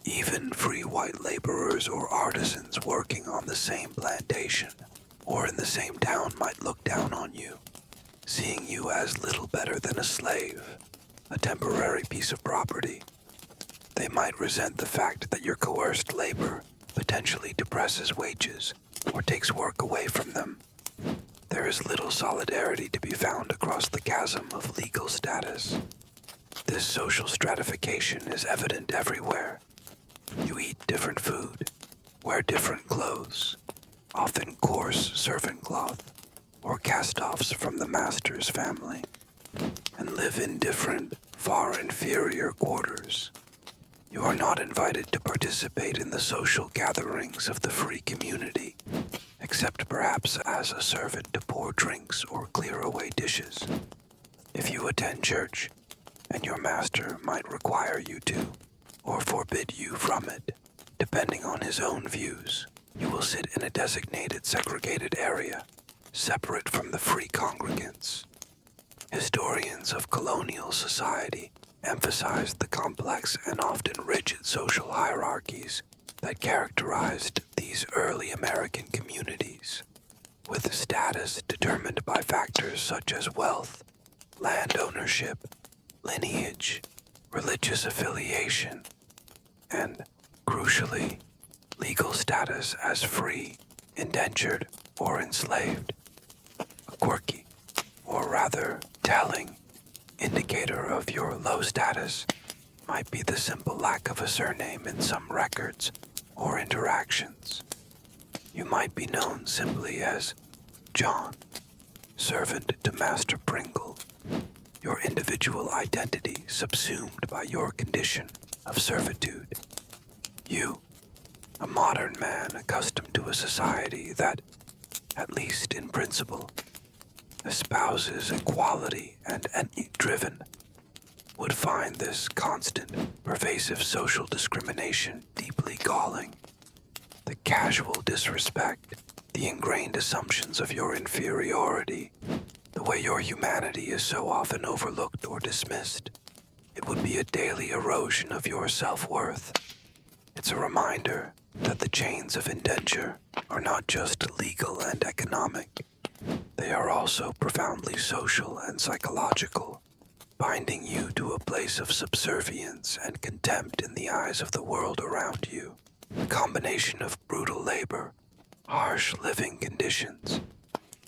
Even free white laborers or artisans working on the same plantation or in the same town might look down on you, seeing you as little better than a slave, a temporary piece of property. They might resent the fact that your coerced labor potentially depresses wages or takes work away from them. There is little solidarity to be found across the chasm of legal status. This social stratification is evident everywhere. You eat different food, wear different clothes, often coarse servant cloth, or cast-offs from the master's family, and live in different, far inferior quarters. You are not invited to participate in the social gatherings of the free community, except perhaps as a servant to pour drinks or clear away dishes. If you attend church, and your master might require you to, or forbid you from it, depending on his own views, you will sit in a designated segregated area, separate from the free congregants. Historians of colonial society emphasized the complex and often rigid social hierarchies that characterized these early American communities, with status determined by factors such as wealth, land ownership, lineage, religious affiliation, and, crucially, legal status as free, indentured, or enslaved. A quirky, or rather telling, indicator of your low status might be the simple lack of a surname in some records or interactions. You might be known simply as John, servant to Master Pringle, your individual identity subsumed by your condition of servitude. You, a modern man accustomed to a society that, at least in principle, espouses equality and entity-driven, would find this constant, pervasive social discrimination deeply galling. The casual disrespect, the ingrained assumptions of your inferiority, the way your humanity is so often overlooked or dismissed. It would be a daily erosion of your self-worth. It's a reminder that the chains of indenture are not just legal and economic. They are also profoundly social and psychological, binding you to a place of subservience and contempt in the eyes of the world around you. A combination of brutal labor, harsh living conditions,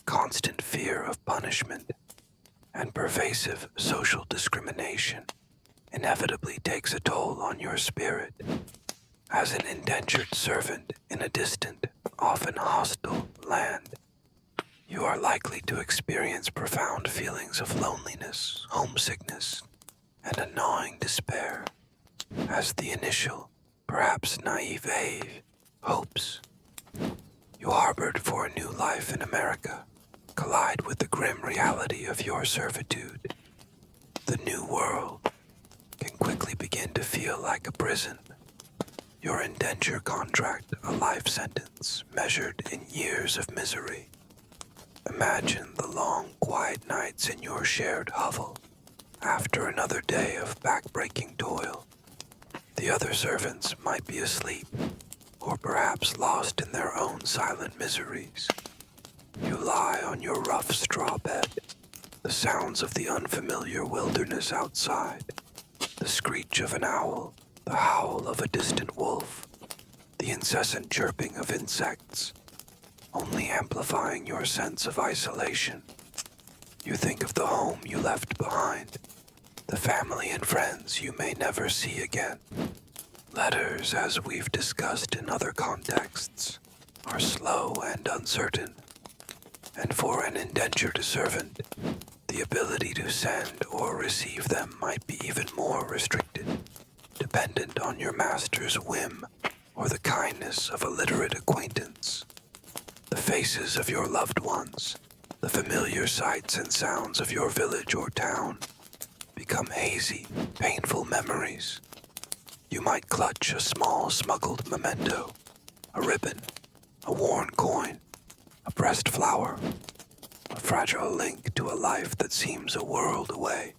constant fear of punishment, and pervasive social discrimination inevitably takes a toll on your spirit. As an indentured servant in a distant, often hostile land, you are likely to experience profound feelings of loneliness, homesickness, and a gnawing despair, as the initial, perhaps naive hopes you harbored for a new life in America collide with the grim reality of your servitude. The new world can quickly begin to feel like a prison. Your indenture contract a life sentence measured in years of misery. Imagine the long, quiet nights in your shared hovel after another day of back-breaking toil. The other servants might be asleep, or perhaps lost in their own silent miseries. You lie on your rough straw bed, the sounds of the unfamiliar wilderness outside, the screech of an owl, the howl of a distant wolf, the incessant chirping of insects, only amplifying your sense of isolation. You think of the home you left behind, the family and friends you may never see again. Letters, as we've discussed in other contexts, are slow and uncertain, and for an indentured servant, the ability to send or receive them might be even more restricted, dependent on your master's whim or the kindness of a literate acquaintance. The faces of your loved ones, the familiar sights and sounds of your village or town, become hazy, painful memories. You might clutch a small smuggled memento, a ribbon, a worn coin, a pressed flower, a fragile link to a life that seems a world away.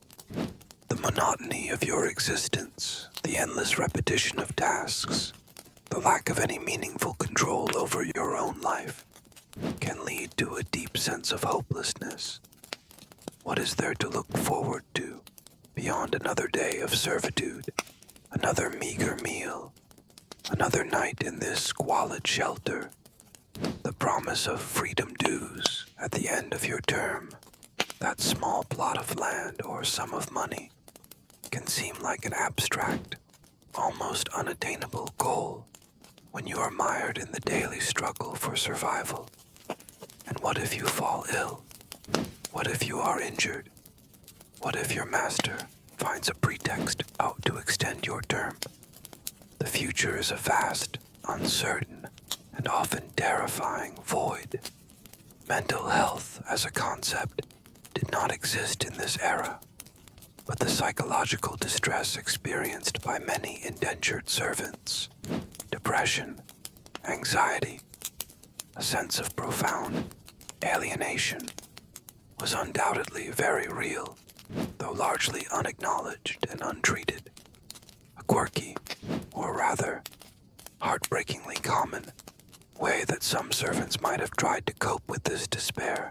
The monotony of your existence, the endless repetition of tasks, the lack of any meaningful control over your own life, can lead to a deep sense of hopelessness. What is there to look forward to beyond another day of servitude, another meager meal, another night in this squalid shelter, The promise of freedom dues at the end of your term, that small plot of land or sum of money, can seem like an abstract, almost unattainable goal when you are mired in the daily struggle for survival. And what if you fall ill? What if you are injured? What if your master finds a pretext out to extend your term? The future is a vast, uncertain, and often terrifying void. Mental health as a concept did not exist in this era, but the psychological distress experienced by many indentured servants, depression, anxiety, a sense of profound alienation, was undoubtedly very real, though largely unacknowledged and untreated. A quirky, or rather, heartbreakingly common, way that some servants might have tried to cope with this despair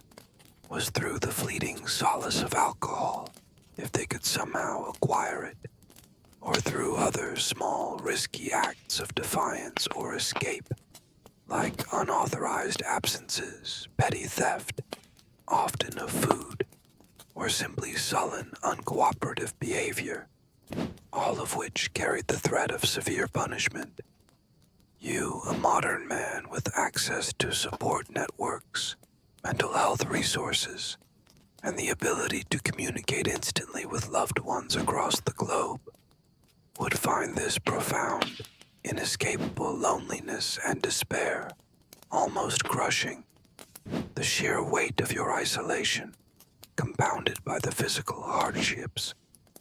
was through the fleeting solace of alcohol, if they could somehow acquire it, or through other small, risky acts of defiance or escape, like unauthorized absences, petty theft, often of food, or simply sullen, uncooperative behavior, all of which carried the threat of severe punishment. You, a modern man with access to support networks, mental health resources, and the ability to communicate instantly with loved ones across the globe, would find this profound, inescapable loneliness and despair almost crushing. The sheer weight of your isolation, compounded by the physical hardships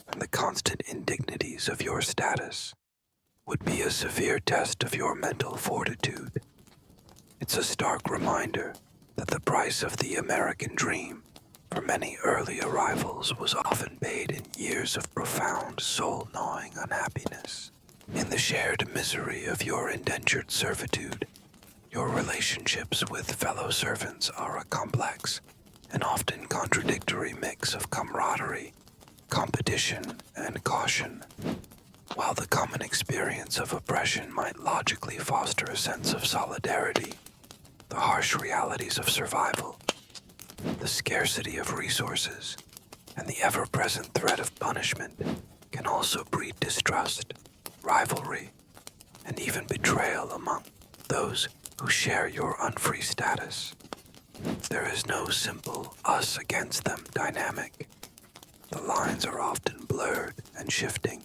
and the constant indignities of your status, would be a severe test of your mental fortitude. It's a stark reminder that the price of the American dream for many early arrivals was often paid in years of profound, soul-gnawing unhappiness. In the shared misery of your indentured servitude, your relationships with fellow servants are a complex and often contradictory mix of camaraderie, competition, and caution. While the common experience of oppression might logically foster a sense of solidarity, the harsh realities of survival, the scarcity of resources, and the ever-present threat of punishment can also breed distrust, rivalry, and even betrayal among those who share your unfree status. There is no simple us against them dynamic. The lines are often blurred and shifting.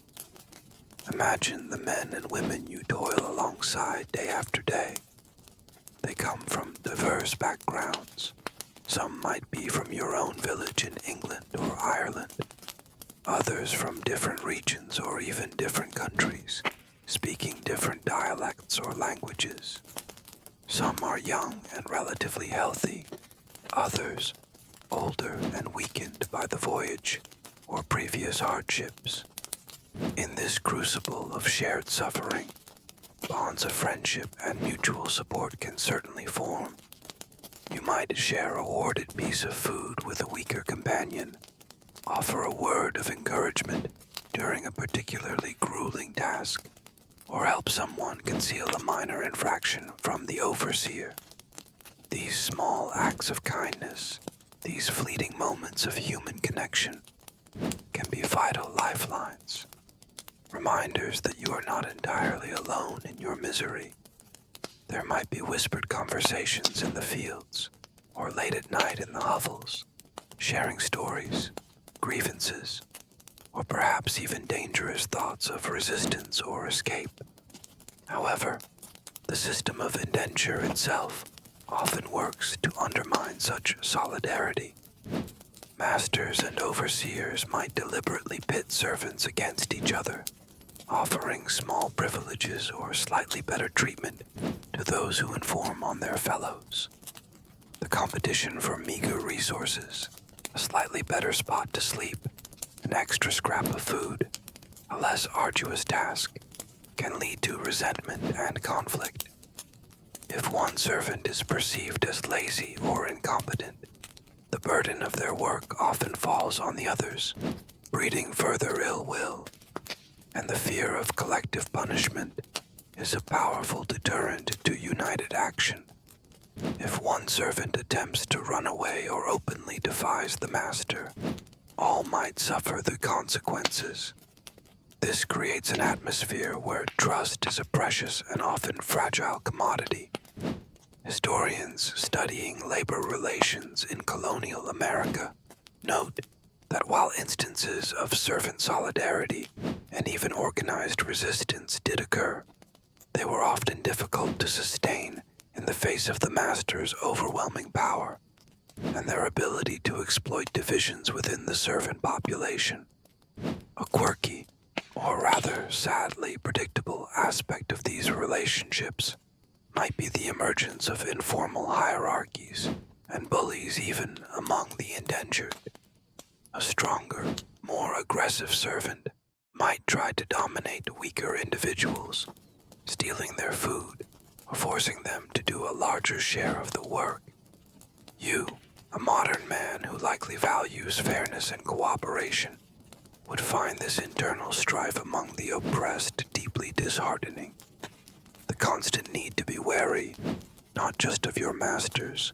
Imagine the men and women you toil alongside day after day. They come from diverse backgrounds. Some might be from your own village in England or Ireland. Others from different regions or even different countries, speaking different dialects or languages. Some are young and relatively healthy. Others, older and weakened by the voyage or previous hardships. In this crucible of shared suffering, bonds of friendship and mutual support can certainly form. You might share a hoarded piece of food with a weaker companion, offer a word of encouragement during a particularly grueling task, or help someone conceal a minor infraction from the overseer. These small acts of kindness, these fleeting moments of human connection, can be vital lifelines. Reminders that you are not entirely alone in your misery. There might be whispered conversations in the fields, or late at night in the hovels, sharing stories, grievances, or perhaps even dangerous thoughts of resistance or escape. However, the system of indenture itself often works to undermine such solidarity. Masters and overseers might deliberately pit servants against each other, offering small privileges or slightly better treatment to those who inform on their fellows. The competition for meager resources, a slightly better spot to sleep, an extra scrap of food, a less arduous task, can lead to resentment and conflict. If one servant is perceived as lazy or incompetent, the burden of their work often falls on the others, breeding further ill will. And the fear of collective punishment is a powerful deterrent to united action. If one servant attempts to run away or openly defies the master, all might suffer the consequences. This creates an atmosphere where trust is a precious and often fragile commodity. Historians studying labor relations in colonial America note that while instances of servant solidarity and even organized resistance did occur, they were often difficult to sustain in the face of the master's overwhelming power and their ability to exploit divisions within the servant population. A quirky, or rather sadly predictable aspect of these relationships might be the emergence of informal hierarchies and bullies even among the indentured. A stronger, more aggressive servant might try to dominate weaker individuals, stealing their food or forcing them to do a larger share of the work. You, a modern man who likely values fairness and cooperation, would find this internal strife among the oppressed deeply disheartening. The constant need to be wary, not just of your masters,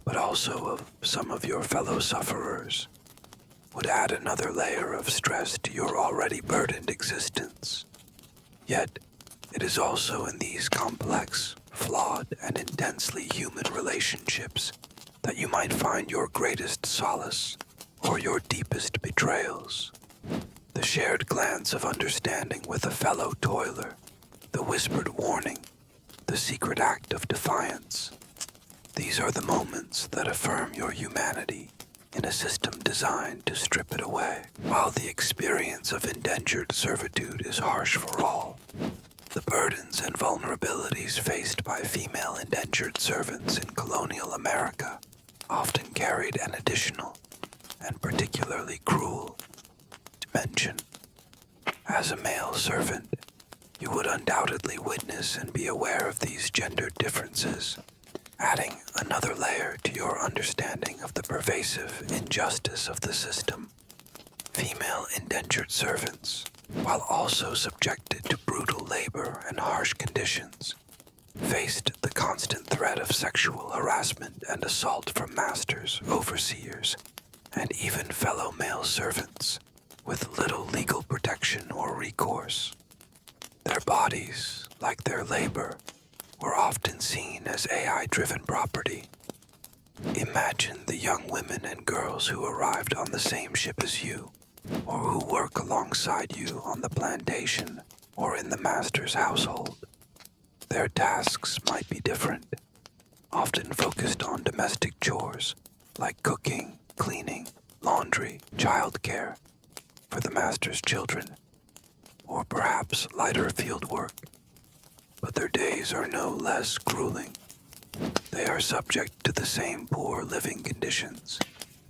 but also of some of your fellow sufferers, would add another layer of stress to your already burdened existence. Yet, it is also in these complex, flawed, and intensely human relationships that you might find your greatest solace or your deepest betrayals. The shared glance of understanding with a fellow toiler, the whispered warning, the secret act of defiance. These are the moments that affirm your humanity in a system designed to strip it away. While the experience of indentured servitude is harsh for all, the burdens and vulnerabilities faced by female indentured servants in colonial America often carried an additional and particularly cruel dimension. As a male servant, you would undoubtedly witness and be aware of these gender differences, adding another layer to your understanding of the pervasive injustice of the system. Female indentured servants, while also subjected to brutal labor and harsh conditions, faced the constant threat of sexual harassment and assault from masters, overseers, and even fellow male servants, with little legal protection or recourse. Their bodies, like their labor, were often seen as AI-driven property. Imagine the young women and girls who arrived on the same ship as you, or who work alongside you on the plantation or in the master's household. Their tasks might be different, often focused on domestic chores like cooking, cleaning, laundry, childcare for the master's children, or perhaps lighter field work. But their days are no less grueling. They are subject to the same poor living conditions,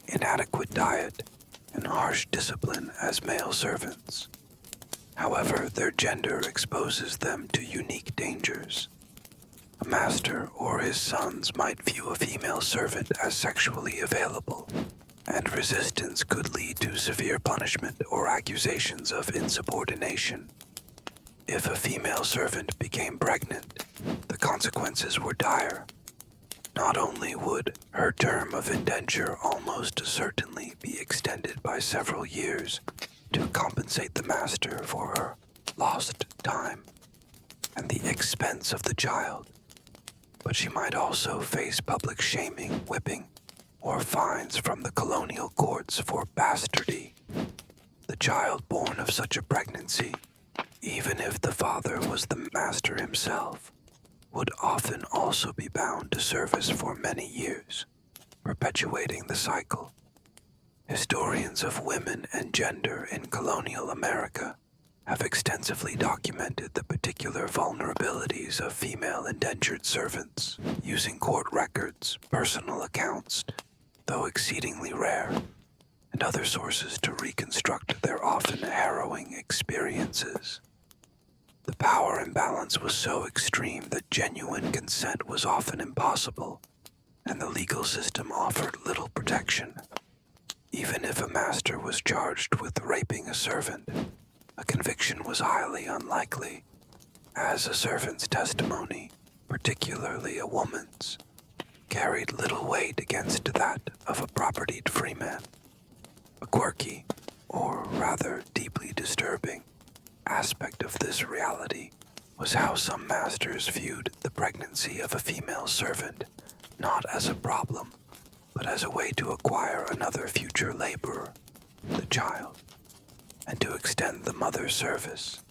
inadequate diet, and harsh discipline as male servants. However, their gender exposes them to unique dangers. A master or his sons might view a female servant as sexually available, and resistance could lead to severe punishment or accusations of insubordination. If a female servant became pregnant, the consequences were dire. Not only would her term of indenture almost certainly be extended by several years to compensate the master for her lost time and the expense of the child, but she might also face public shaming, whipping, or fines from the colonial courts for bastardy. The child born of such a pregnancy, even if the father was the master himself, would often also be bound to service for many years, perpetuating the cycle. Historians of women and gender in colonial America have extensively documented the particular vulnerabilities of female indentured servants, using court records, personal accounts, though exceedingly rare, and other sources to reconstruct their often harrowing experiences. The power imbalance was so extreme that genuine consent was often impossible, and the legal system offered little protection. Even if a master was charged with raping a servant, a conviction was highly unlikely, as a servant's testimony, particularly a woman's, carried little weight against that of a propertied freeman. A quirky, or rather deeply disturbing, aspect of this reality was how some masters viewed the pregnancy of a female servant not as a problem, but as a way to acquire another future laborer, the child, and to extend the mother's service,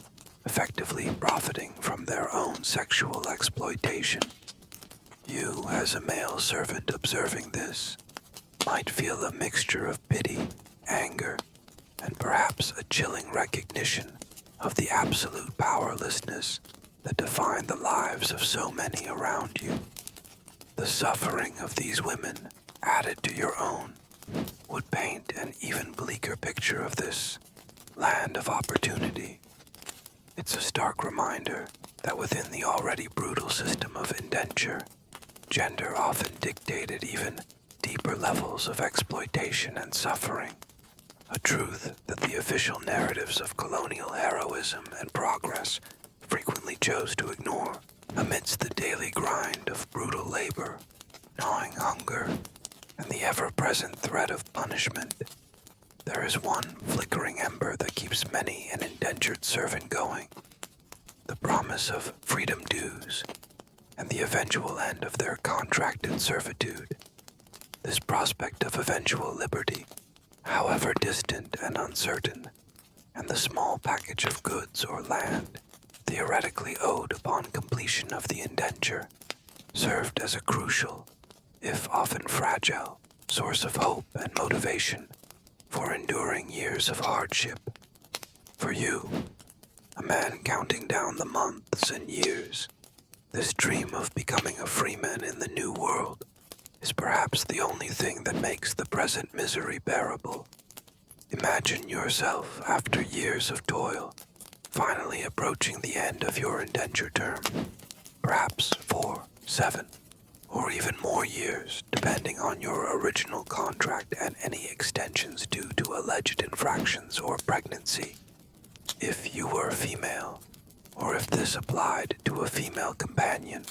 effectively profiting from their own sexual exploitation. You, as a male servant observing this, might feel a mixture of pity, anger, and perhaps a chilling recognition of the absolute powerlessness that defined the lives of so many around you. The suffering of these women, added to your own, would paint an even bleaker picture of this land of opportunity. It's a stark reminder that within the already brutal system of indenture, gender often dictated even deeper levels of exploitation and suffering, a truth that the official narratives of colonial heroism and progress frequently chose to ignore amidst the daily grind of brutal labor, gnawing hunger, and the ever-present threat of punishment. There is one flickering ember that keeps many an indentured servant going, the promise of freedom dues, and the eventual end of their contracted servitude. This prospect of eventual liberty, however distant and uncertain, and the small package of goods or land theoretically owed upon completion of the indenture, served as a crucial, if often fragile, source of hope and motivation for enduring years of hardship. For you, a man counting down the months and years, this dream of becoming a freeman in the new world is perhaps the only thing that makes the present misery bearable. Imagine yourself, after years of toil, finally approaching the end of your indenture term, perhaps 4, 7, or even more years, depending on your original contract and any extensions due to alleged infractions or pregnancy. If you were a female, or if this applied to a female companion,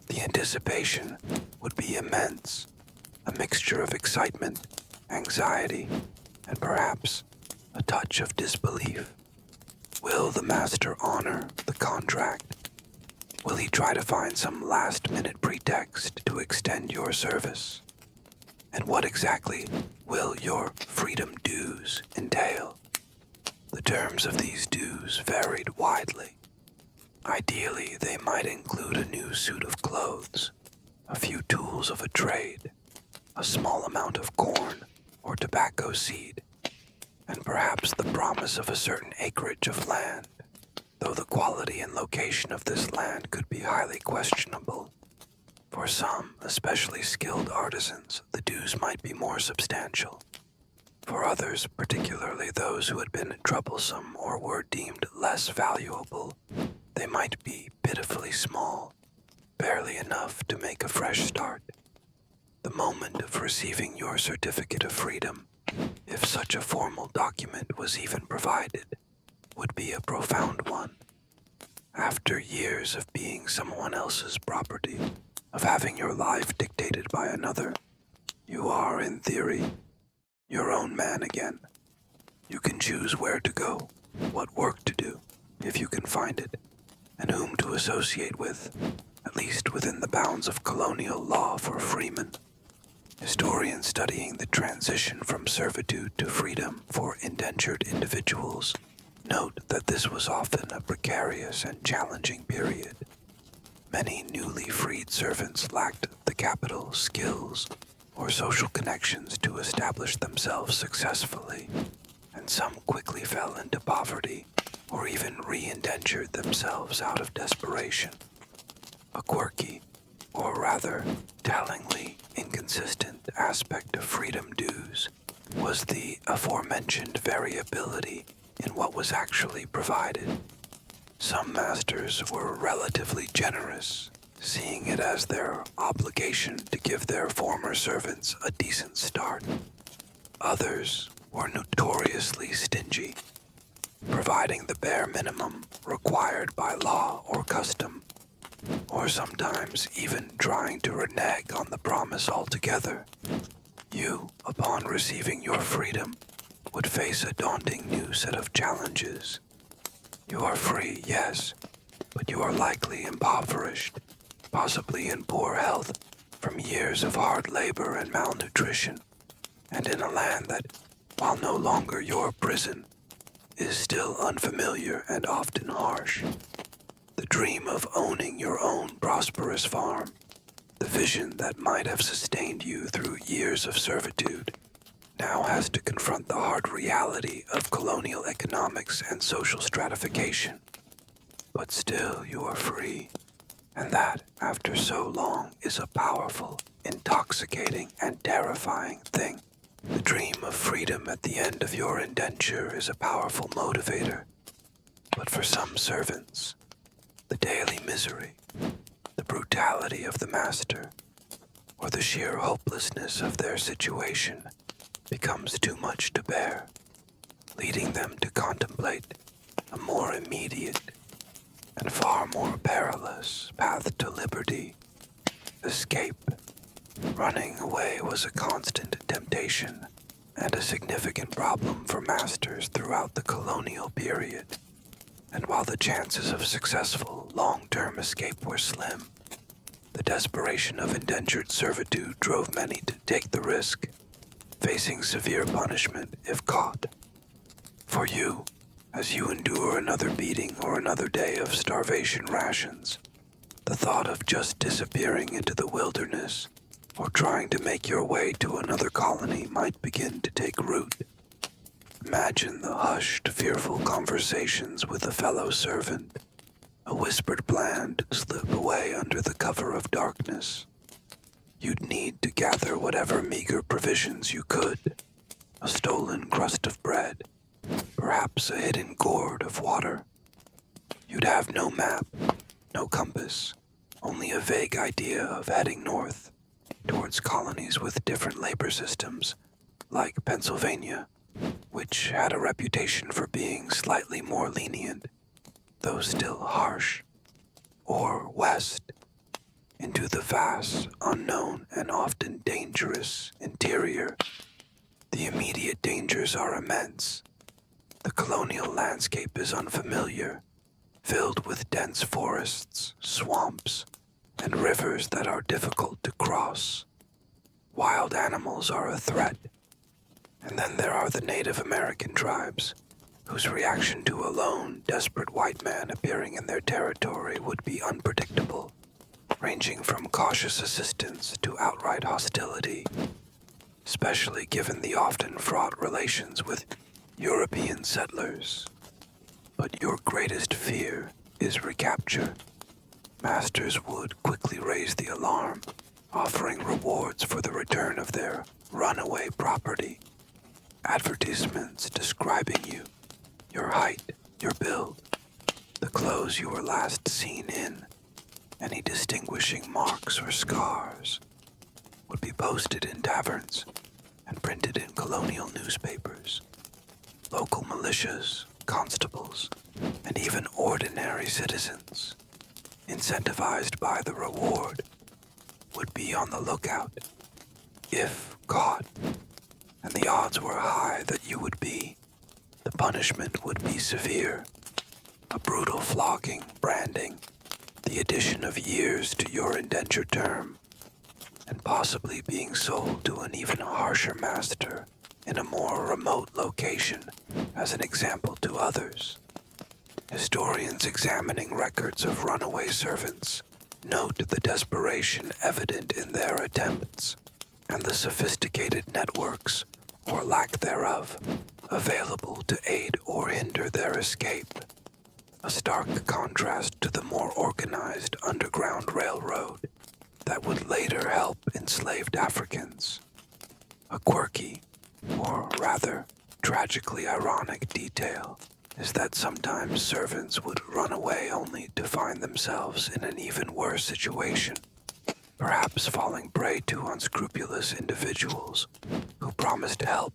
the anticipation would be immense, a mixture of excitement, anxiety, and perhaps a touch of disbelief. Will the master honor the contract? Will he try to find some last-minute pretext to extend your service? And what exactly will your freedom dues entail? The terms of these dues varied widely. Ideally, they might include a new suit of clothes, a few tools of a trade, a small amount of corn or tobacco seed, and perhaps the promise of a certain acreage of land, though the quality and location of this land could be highly questionable. For some, especially skilled artisans, the dues might be more substantial. For others, particularly those who had been troublesome or were deemed less valuable, they might be pitifully small, barely enough to make a fresh start. The moment of receiving your certificate of freedom, if such a formal document was even provided, would be a profound one. After years of being someone else's property, of having your life dictated by another, you are, in theory, your own man again. You can choose where to go, what work to do, if you can find it, and whom to associate with, at least within the bounds of colonial law for freemen. Historians studying the transition from servitude to freedom for indentured individuals note that this was often a precarious and challenging period. Many newly freed servants lacked the capital, skills, or social connections to establish themselves successfully, and some quickly fell into poverty or even re-indentured themselves out of desperation. A quirky, or rather tellingly inconsistent aspect of freedom dues was the aforementioned variability in what was actually provided. Some masters were relatively generous, seeing it as their obligation to give their former servants a decent start. Others were notoriously stingy, providing the bare minimum required by law or custom, or sometimes even trying to renege on the promise altogether, you, upon receiving your freedom, would face a daunting new set of challenges. You are free, yes, but you are likely impoverished, possibly in poor health from years of hard labor and malnutrition, and in a land that, while no longer your prison, is still unfamiliar and often harsh. The dream of owning your own prosperous farm, the vision that might have sustained you through years of servitude, now has to confront the hard reality of colonial economics and social stratification. But still you are free, and that, after so long, is a powerful, intoxicating, and terrifying thing. The dream of freedom at the end of your indenture is a powerful motivator, but for some servants, the daily misery, the brutality of the master, or the sheer hopelessness of their situation becomes too much to bear, leading them to contemplate a more immediate and far more perilous path to liberty, escape. Running away was a constant temptation and a significant problem for masters throughout the colonial period. And while the chances of successful, long-term escape were slim, the desperation of indentured servitude drove many to take the risk, facing severe punishment if caught. For you, as you endure another beating or another day of starvation rations, the thought of just disappearing into the wilderness or trying to make your way to another colony might begin to take root. Imagine the hushed, fearful conversations with a fellow servant, a whispered plan to slip away under the cover of darkness. You'd need to gather whatever meager provisions you could, a stolen crust of bread, perhaps a hidden gourd of water. You'd have no map, no compass, only a vague idea of heading north, towards colonies with different labor systems, like Pennsylvania, which had a reputation for being slightly more lenient, though still harsh, or west, into the vast, unknown, and often dangerous interior. The immediate dangers are immense. The colonial landscape is unfamiliar, filled with dense forests, swamps, and rivers that are difficult to cross. Wild animals are a threat. And then there are the Native American tribes, whose reaction to a lone, desperate white man appearing in their territory would be unpredictable, ranging from cautious assistance to outright hostility, especially given the often fraught relations with European settlers. But your greatest fear is recapture. Masters would quickly raise the alarm, offering rewards for the return of their runaway property. Advertisements describing you, your height, your build, the clothes you were last seen in, any distinguishing marks or scars, would be posted in taverns and printed in colonial newspapers. Local militias, constables, and even ordinary citizens, incentivized by the reward, would be on the lookout. If caught, and the odds were high that you would be, the punishment would be severe. A brutal flogging, branding, the addition of years to your indenture term, and possibly being sold to an even harsher master in a more remote location as an example to others. Historians examining records of runaway servants note the desperation evident in their attempts and the sophisticated networks, or lack thereof, available to aid or hinder their escape. A stark contrast to the more organized Underground Railroad that would later help enslaved Africans. A quirky, or rather, tragically ironic detail is that sometimes servants would run away only to find themselves in an even worse situation, perhaps falling prey to unscrupulous individuals who promised help,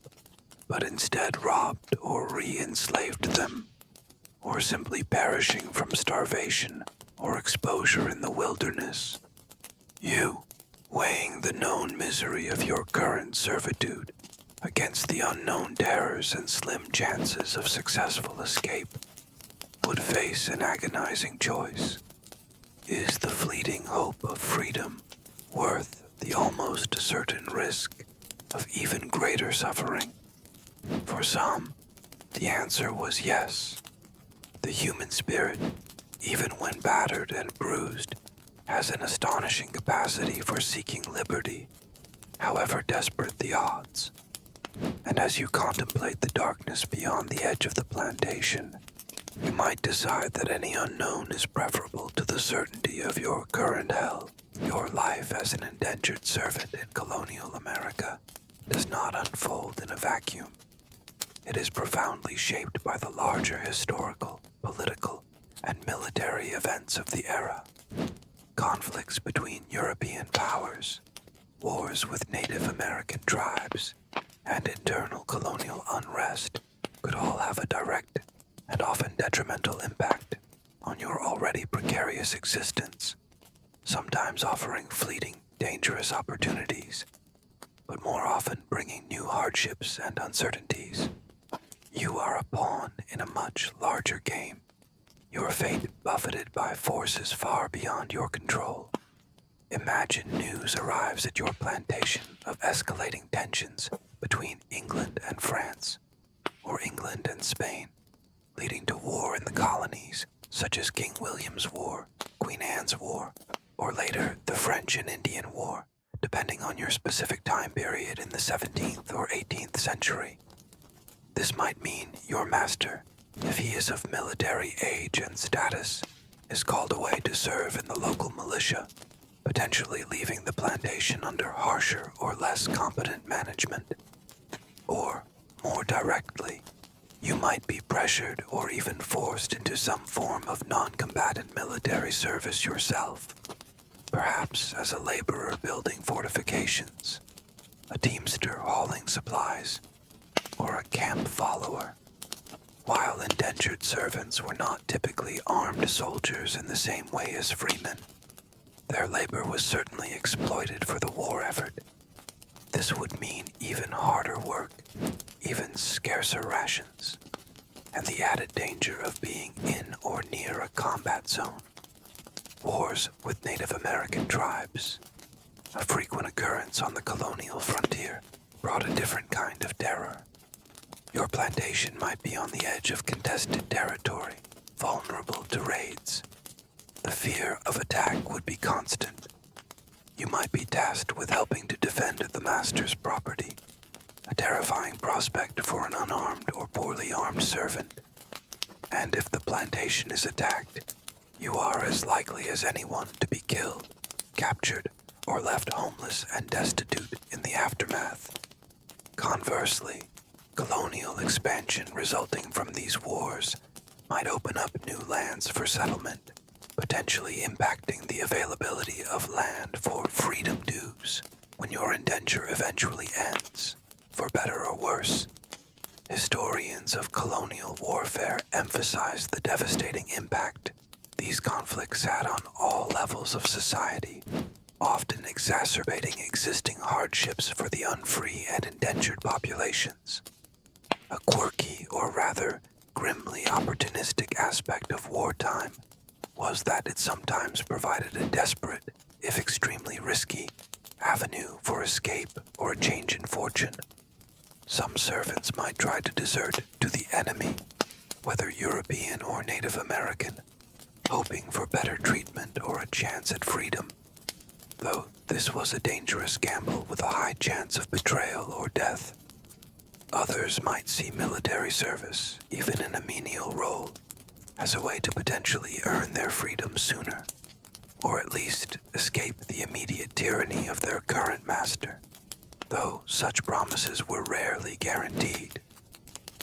but instead robbed or re-enslaved them, or simply perishing from starvation or exposure in the wilderness. You, weighing the known misery of your current servitude against the unknown terrors and slim chances of successful escape, would face an agonizing choice. Is the fleeting hope of freedom worth the almost certain risk of even greater suffering? For some, the answer was yes. The human spirit, even when battered and bruised, has an astonishing capacity for seeking liberty, however desperate the odds. And as you contemplate the darkness beyond the edge of the plantation, you might decide that any unknown is preferable to the certainty of your current hell. Your life as an indentured servant in colonial America does not unfold in a vacuum. It is profoundly shaped by the larger historical, political, and military events of the era. Conflicts between European powers, wars with Native American tribes, and internal colonial unrest could all have a direct and often detrimental impact on your already precarious existence, sometimes offering fleeting, dangerous opportunities, but more often bringing new hardships and uncertainties. You are a pawn in a much larger game, your fate buffeted by forces far beyond your control. Imagine news arrives at your plantation of escalating tensions between England and France, or England and Spain, leading to war in the colonies, such as King William's War, Queen Anne's War, or later the French and Indian War, depending on your specific time period in the 17th or 18th century. This might mean your master, if he is of military age and status, is called away to serve in the local militia, potentially leaving the plantation under harsher or less competent management. Or, more directly, you might be pressured or even forced into some form of non-combatant military service yourself, perhaps as a laborer building fortifications, a teamster hauling supplies, or a camp follower. While indentured servants were not typically armed soldiers in the same way as freemen, their labor was certainly exploited for the war effort. This would mean even harder work, even scarcer rations, and the added danger of being in or near a combat zone. Wars with Native American tribes, a frequent occurrence on the colonial frontier, brought a different kind of terror. Your plantation might be on the edge of contested territory, vulnerable to raids. The fear of attack would be constant. You might be tasked with helping to defend the master's property, a terrifying prospect for an unarmed or poorly armed servant. And if the plantation is attacked, you are as likely as anyone to be killed, captured, or left homeless and destitute in the aftermath. Conversely, colonial expansion resulting from these wars might open up new lands for settlement, potentially impacting the availability of land for freedom dues when your indenture eventually ends, for better or worse. Historians of colonial warfare emphasize the devastating impact these conflicts had on all levels of society, often exacerbating existing hardships for the unfree and indentured populations. A quirky, or rather, grimly opportunistic aspect of wartime was that it sometimes provided a desperate, if extremely risky, avenue for escape or a change in fortune. Some servants might try to desert to the enemy, whether European or Native American, hoping for better treatment or a chance at freedom, though this was a dangerous gamble with a high chance of betrayal or death. Others might see military service, even in a menial role, as a way to potentially earn their freedom sooner, or at least escape the immediate tyranny of their current master, though such promises were rarely guaranteed.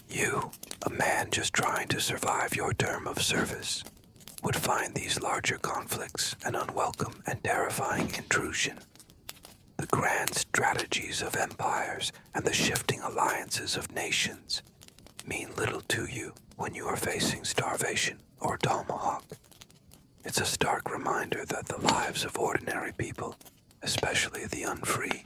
You, a man just trying to survive your term of service, would find these larger conflicts an unwelcome and terrifying intrusion. The grand strategies of empires and the shifting alliances of nations mean little to you when you are facing starvation or tomahawk. It's a stark reminder that the lives of ordinary people, especially the unfree,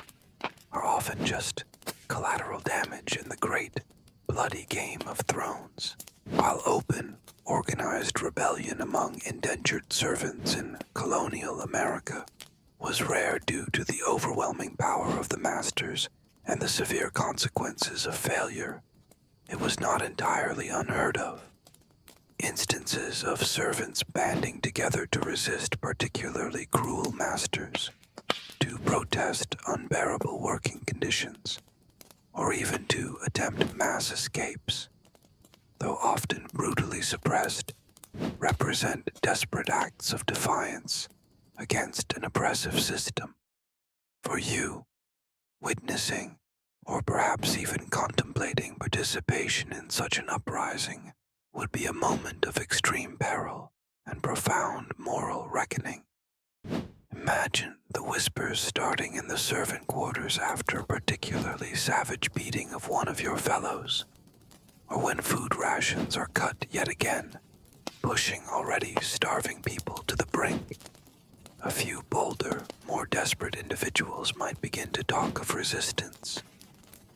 are often just collateral damage in the great, bloody game of thrones, while open, organized rebellion among indentured servants in colonial America was rare due to the overwhelming power of the masters and the severe consequences of failure. It was not entirely unheard of. Instances of servants banding together to resist particularly cruel masters, to protest unbearable working conditions, or even to attempt mass escapes, though often brutally suppressed, represent desperate acts of defiance against an oppressive system. For you, witnessing, or perhaps even contemplating participation in such an uprising would be a moment of extreme peril and profound moral reckoning. Imagine the whispers starting in the servant quarters after a particularly savage beating of one of your fellows, or when food rations are cut yet again, pushing already starving people to the brink. A few bolder, more desperate individuals might begin to talk of resistance,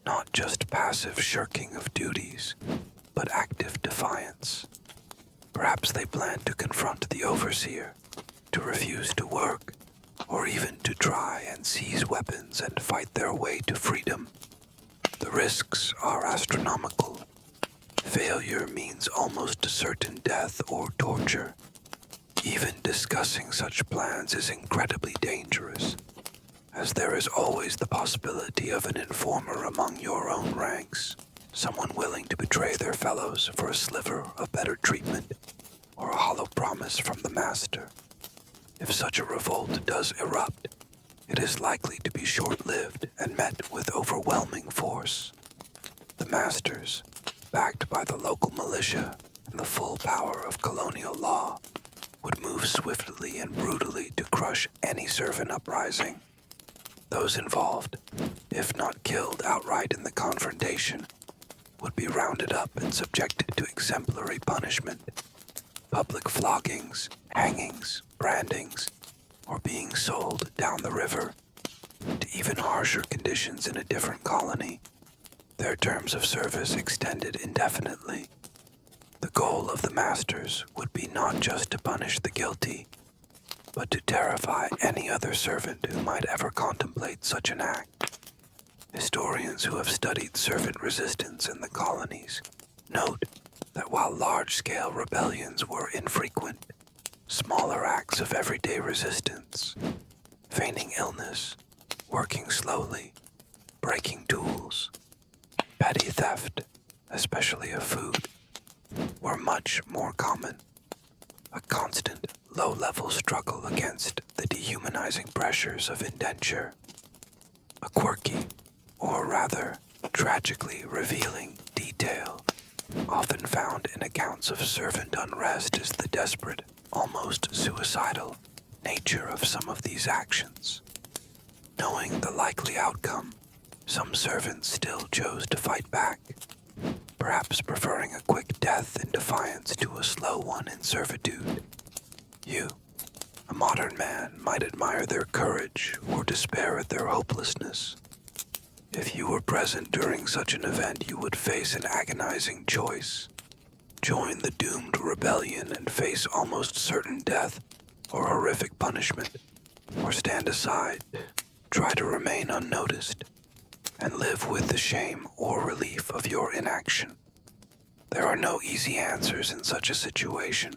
not just passive shirking of duties, but active defiance. Perhaps they plan to confront the overseer, to refuse to work, or even to try and seize weapons and fight their way to freedom. The risks are astronomical. Failure means almost certain death or torture. Even discussing such plans is incredibly dangerous, as there is always the possibility of an informer among your own ranks, someone willing to betray their fellows for a sliver of better treatment or a hollow promise from the master. If such a revolt does erupt, it is likely to be short-lived and met with overwhelming force. The masters, backed by the local militia and the full power of colonial law, would move swiftly and brutally to crush any servant uprising. Those involved, if not killed outright in the confrontation, would be rounded up and subjected to exemplary punishment, public floggings, hangings, brandings, or being sold down the river to even harsher conditions in a different colony, their terms of service extended indefinitely. The goal of the masters would be not just to punish the guilty, but to terrify any other servant who might ever contemplate such an act. Historians who have studied servant resistance in the colonies note that while large-scale rebellions were infrequent, smaller acts of everyday resistance, feigning illness, working slowly, breaking tools, petty theft, especially of food, were much more common. A constant, low-level struggle against the dehumanizing pressures of indenture. A quirky, or rather, tragically revealing detail often found in accounts of servant unrest is the desperate, almost suicidal nature of some of these actions. Knowing the likely outcome, some servants still chose to fight back, perhaps preferring a quick death in defiance to a slow one in servitude. You, a modern man, might admire their courage or despair at their hopelessness. If you were present during such an event, you would face an agonizing choice. Join the doomed rebellion and face almost certain death or horrific punishment, or stand aside, try to remain unnoticed, and live with the shame or relief of your inaction. There are no easy answers in such a situation.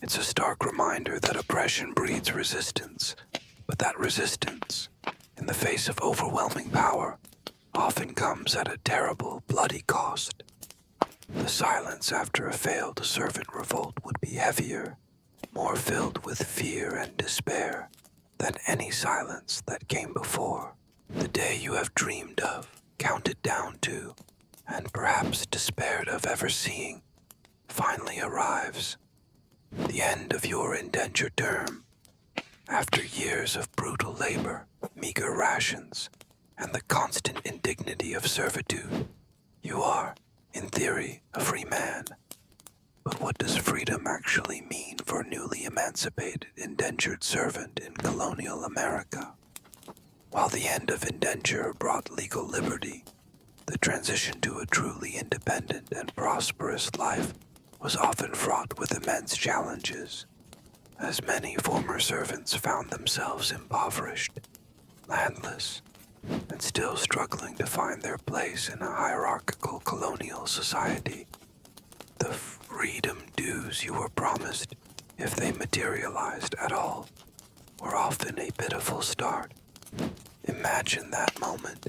It's a stark reminder that oppression breeds resistance, but that resistance, in the face of overwhelming power, often comes at a terrible, bloody cost. The silence after a failed servant revolt would be heavier, more filled with fear and despair than any silence that came before. The day you have dreamed of, counted down to, and perhaps despaired of ever seeing, finally arrives. The end of your indenture term. After years of brutal labor, meager rations, and the constant indignity of servitude, you are, in theory, a free man. But what does freedom actually mean for a newly emancipated indentured servant in colonial America? While the end of indenture brought legal liberty, the transition to a truly independent and prosperous life was often fraught with immense challenges, as many former servants found themselves impoverished, landless, and still struggling to find their place in a hierarchical colonial society. The freedom dues you were promised, if they materialized at all, were often a pitiful start. Imagine that moment.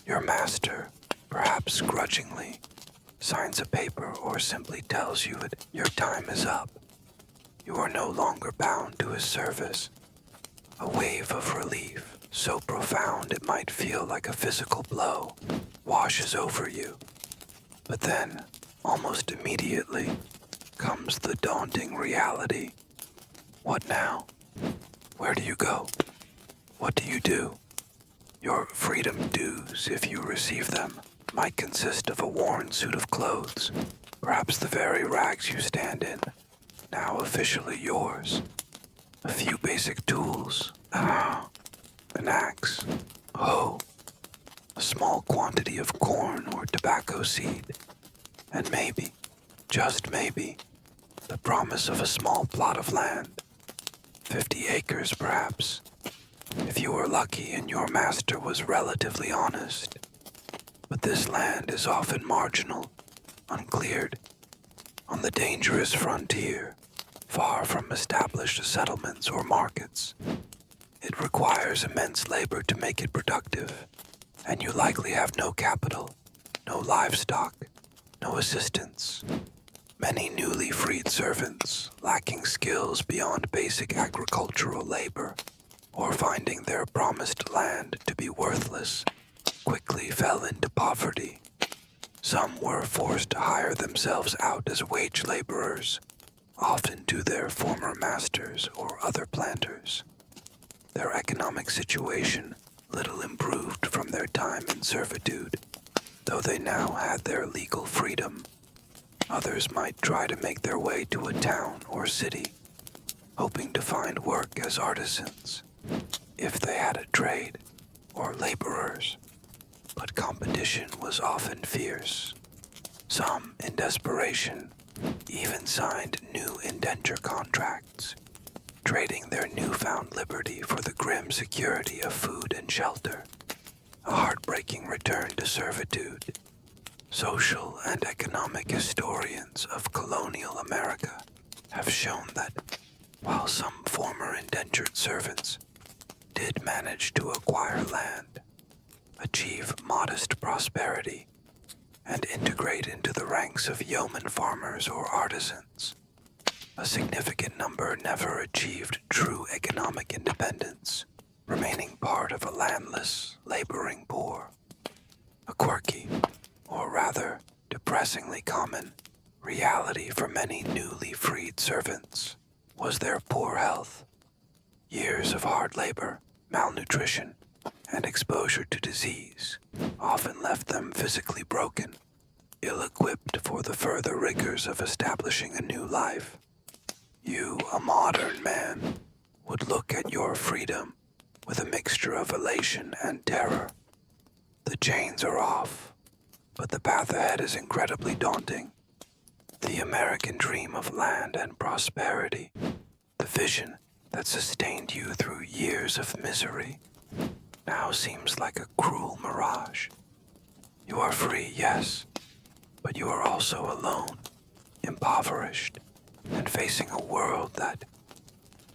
Your master, perhaps grudgingly, signs a paper or simply tells you that your time is up. You are no longer bound to his service. A wave of relief, so profound it might feel like a physical blow, washes over you. But then, almost immediately, comes the daunting reality. What now? Where do you go? What do you do? Your freedom dues, if you receive them, might consist of a worn suit of clothes, perhaps the very rags you stand in, now officially yours. A few basic tools, an axe, a hoe, a small quantity of corn or tobacco seed, and maybe, just maybe, the promise of a small plot of land, 50 acres perhaps, if you were lucky and your master was relatively honest. But this land is often marginal, uncleared, on the dangerous frontier, far from established settlements or markets. It requires immense labor to make it productive, and you likely have no capital, no livestock, no assistance. Many newly freed servants, lacking skills beyond basic agricultural labor, or finding their promised land to be worthless, quickly fell into poverty. Some were forced to hire themselves out as wage laborers, often to their former masters or other planters. Their economic situation little improved from their time in servitude, though they now had their legal freedom. Others might try to make their way to a town or city, hoping to find work as artisans, if they had a trade, or laborers. But competition was often fierce. Some, in desperation, even signed new indenture contracts, trading their newfound liberty for the grim security of food and shelter. A heartbreaking return to servitude. Social and economic historians of colonial America have shown that while some former indentured servants did manage to acquire land, achieve modest prosperity, and integrate into the ranks of yeoman farmers or artisans, a significant number never achieved true economic independence, remaining part of a landless, laboring poor. A quirky, or rather depressingly common, reality for many newly freed servants was their poor health. Years of hard labor, malnutrition, and exposure to disease often left them physically broken, ill-equipped for the further rigors of establishing a new life. You, a modern man, would look at your freedom with a mixture of elation and terror. The chains are off, but the path ahead is incredibly daunting. The American dream of land and prosperity, the vision that sustained you through years of misery, now seems like a cruel mirage. You are free, yes, but you are also alone, impoverished, and facing a world that,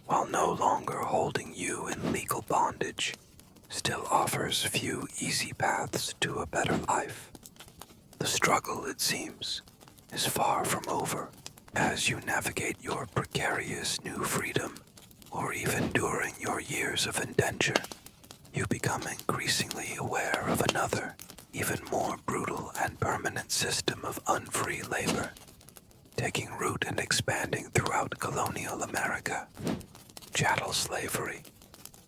while no longer holding you in legal bondage, still offers few easy paths to a better life. The struggle, it seems, is far from over as you navigate your precarious new freedom, or even during your years of indenture. You become increasingly aware of another, even more brutal and permanent system of unfree labor, taking root and expanding throughout colonial America. Chattel slavery,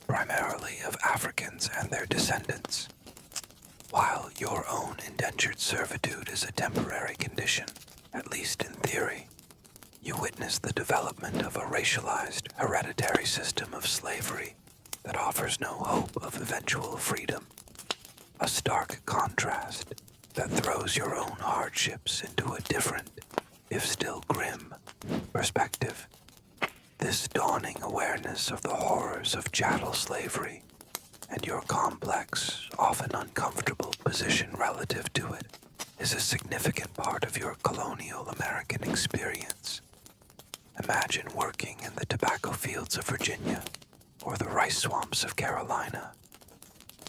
primarily of Africans and their descendants. While your own indentured servitude is a temporary condition, at least in theory, You witness the development of a racialized, hereditary system of slavery that offers no hope of eventual freedom. A stark contrast that throws your own hardships into a different, if still grim, perspective. This dawning awareness of the horrors of chattel slavery and your complex, often uncomfortable position relative to it is a significant part of your colonial American experience. Imagine working in the tobacco fields of Virginia or the rice swamps of Carolina.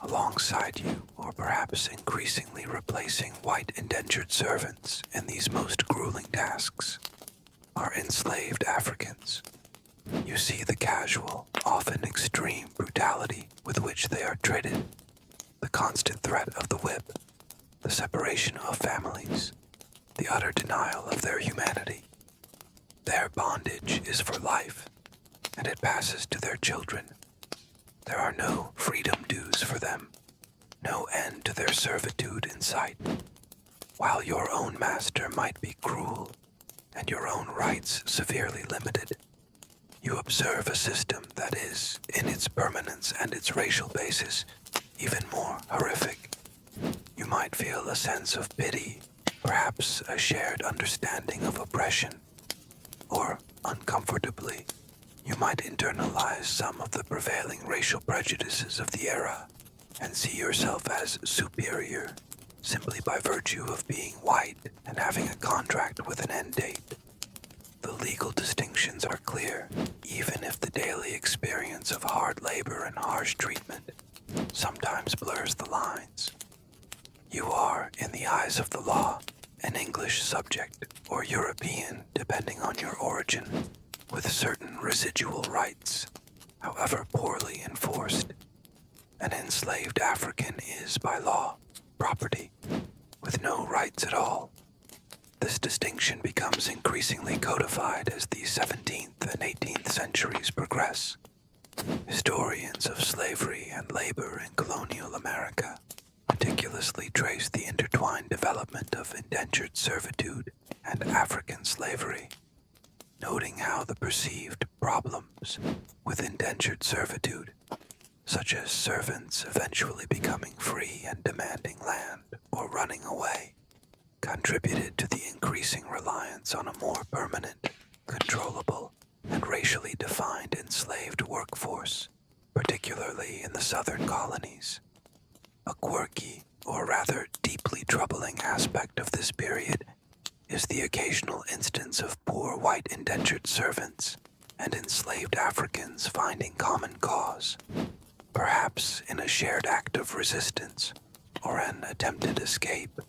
Alongside you, or perhaps increasingly replacing white indentured servants in these most grueling tasks, are enslaved Africans. You see the casual, often extreme brutality with which they are treated, the constant threat of the whip, the separation of families, the utter denial of their humanity. Their bondage is for life, and it passes to their children. There are no freedom dues for them, no end to their servitude in sight. While your own master might be cruel and your own rights severely limited, you observe a system that is, in its permanence and its racial basis, even more horrific. You might feel a sense of pity, perhaps a shared understanding of oppression, or, uncomfortably, you might internalize some of the prevailing racial prejudices of the era and see yourself as superior simply by virtue of being white and having a contract with an end date. The legal distinctions are clear, even if the daily experience of hard labor and harsh treatment sometimes blurs the lines. You are, in the eyes of the law, an English subject or European, depending on your origin, with certain residual rights, however poorly enforced. An enslaved African is, by law, property, with no rights at all. This distinction becomes increasingly codified as the 17th and 18th centuries progress. Historians of slavery and labor in colonial America meticulously trace the intertwined development of indentured servitude and African slavery, noting how the perceived problems with indentured servitude, such as servants eventually becoming free and demanding land or running away, contributed to the increasing reliance on a more permanent, controllable, and racially defined enslaved workforce, particularly in the southern colonies. A quirky, or rather deeply troubling aspect of this period is the occasional instance of poor white indentured servants and enslaved Africans finding common cause, perhaps in a shared act of resistance or an attempted escape,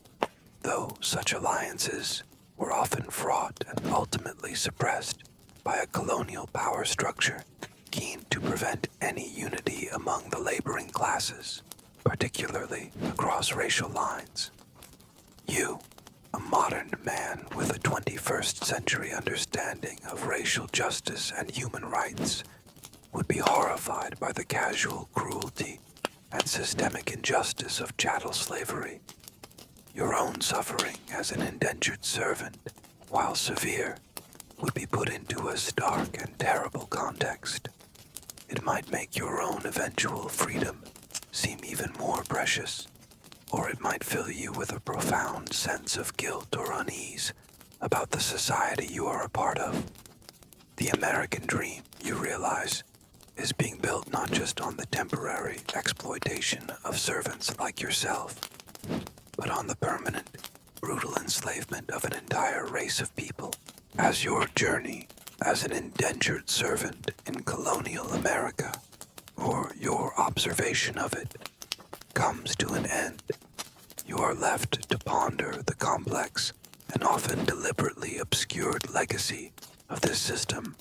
though such alliances were often fraught and ultimately suppressed by a colonial power structure keen to prevent any unity among the laboring classes, particularly across racial lines. You, a modern man with a 21st century understanding of racial justice and human rights, would be horrified by the casual cruelty and systemic injustice of chattel slavery. Your own suffering as an indentured servant, while severe, would be put into a stark and terrible context. It might make your own eventual freedom seem even more precious, or it might fill you with a profound sense of guilt or unease about the society you are a part of. The American dream, you realize, is being built not just on the temporary exploitation of servants like yourself, but on the permanent, brutal enslavement of an entire race of people. As your journey as an indentured servant in colonial America, or your observation of it, comes to an end, you are left to ponder the complex and often deliberately obscured legacy of this system.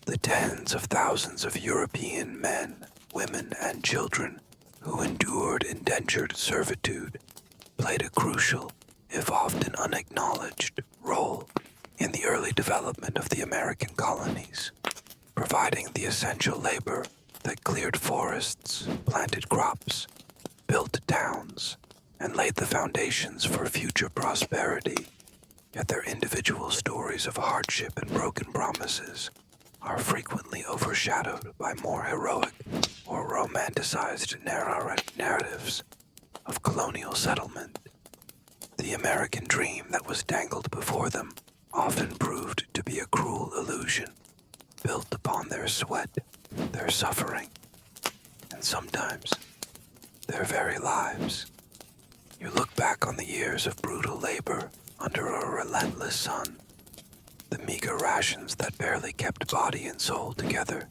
The tens of thousands of European men, women, and children who endured indentured servitude played a crucial, if often unacknowledged, role in the early development of the American colonies, providing the essential labor that cleared forests, planted crops, built towns, and laid the foundations for future prosperity. Yet their individual stories of hardship and broken promises are frequently overshadowed by more heroic or romanticized narratives of colonial settlement. The American dream that was dangled before them often proved to be a cruel illusion, built upon their sweat, their suffering, and sometimes their very lives. You look back on the years of brutal labor under a relentless sun, the meager rations that barely kept body and soul together,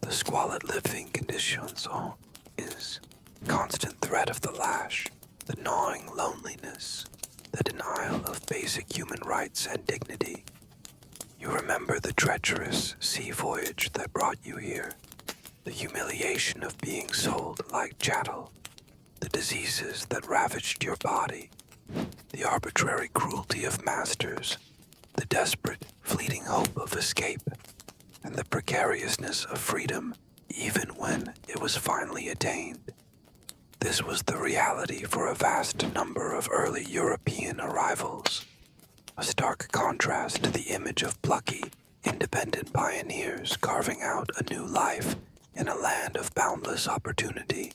the squalid living conditions, all is constant threat of the lash, the gnawing loneliness, the denial of basic human rights and dignity. You remember the treacherous sea voyage that brought you here, the humiliation of being sold like chattel, the diseases that ravaged your body, the arbitrary cruelty of masters, the desperate, fleeting hope of escape, and the precariousness of freedom even when it was finally attained. This was the reality for a vast number of early European arrivals, a stark contrast to the image of plucky, independent pioneers carving out a new life in a land of boundless opportunity.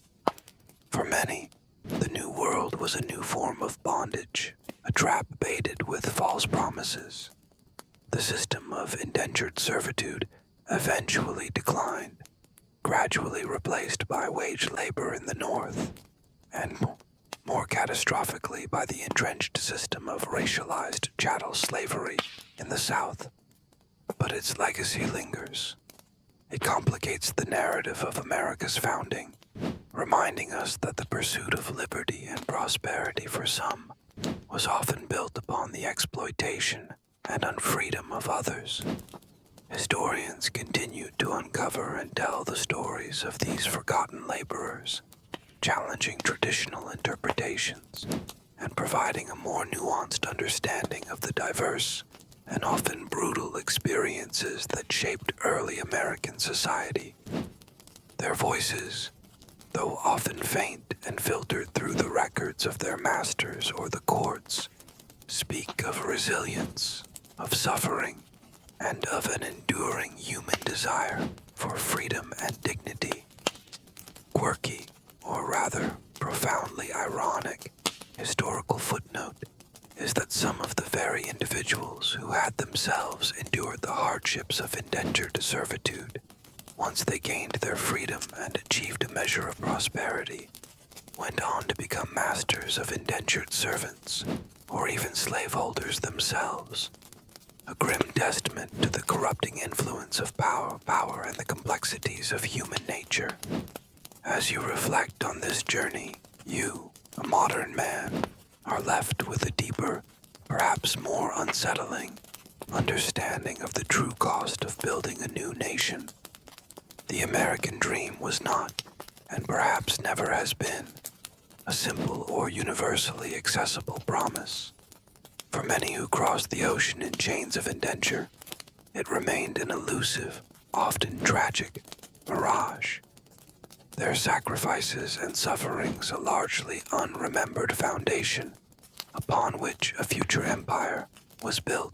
For many, the New World was a new form of bondage, a trap baited with false promises. The system of indentured servitude eventually declined, gradually replaced by wage labor in the North, and more catastrophically by the entrenched system of racialized chattel slavery in the South. But its legacy lingers. It complicates the narrative of America's founding, reminding us that the pursuit of liberty and prosperity for some was often built upon the exploitation and unfreedom of others. Historians continued to uncover and tell the stories of these forgotten laborers, challenging traditional interpretations and providing a more nuanced understanding of the diverse and often brutal experiences that shaped early American society. Their voices, though often faint and filtered through the records of their masters or the courts, speak of resilience, of suffering, and of an enduring human desire for freedom and dignity. Quirky, or rather profoundly ironic, historical footnote is that some of the very individuals who had themselves endured the hardships of indentured servitude, once they gained their freedom and achieved a measure of prosperity, went on to become masters of indentured servants, or even slaveholders themselves. A grim testament to the corrupting influence of power and the complexities of human nature. As you reflect on this journey, you, a modern man, are left with a deeper, perhaps more unsettling, understanding of the true cost of building a new nation. The American dream was not, and perhaps never has been, a simple or universally accessible promise. For many who crossed the ocean in chains of indenture, it remained an elusive, often tragic, mirage. Their sacrifices and sufferings a largely unremembered foundation upon which a future empire was built.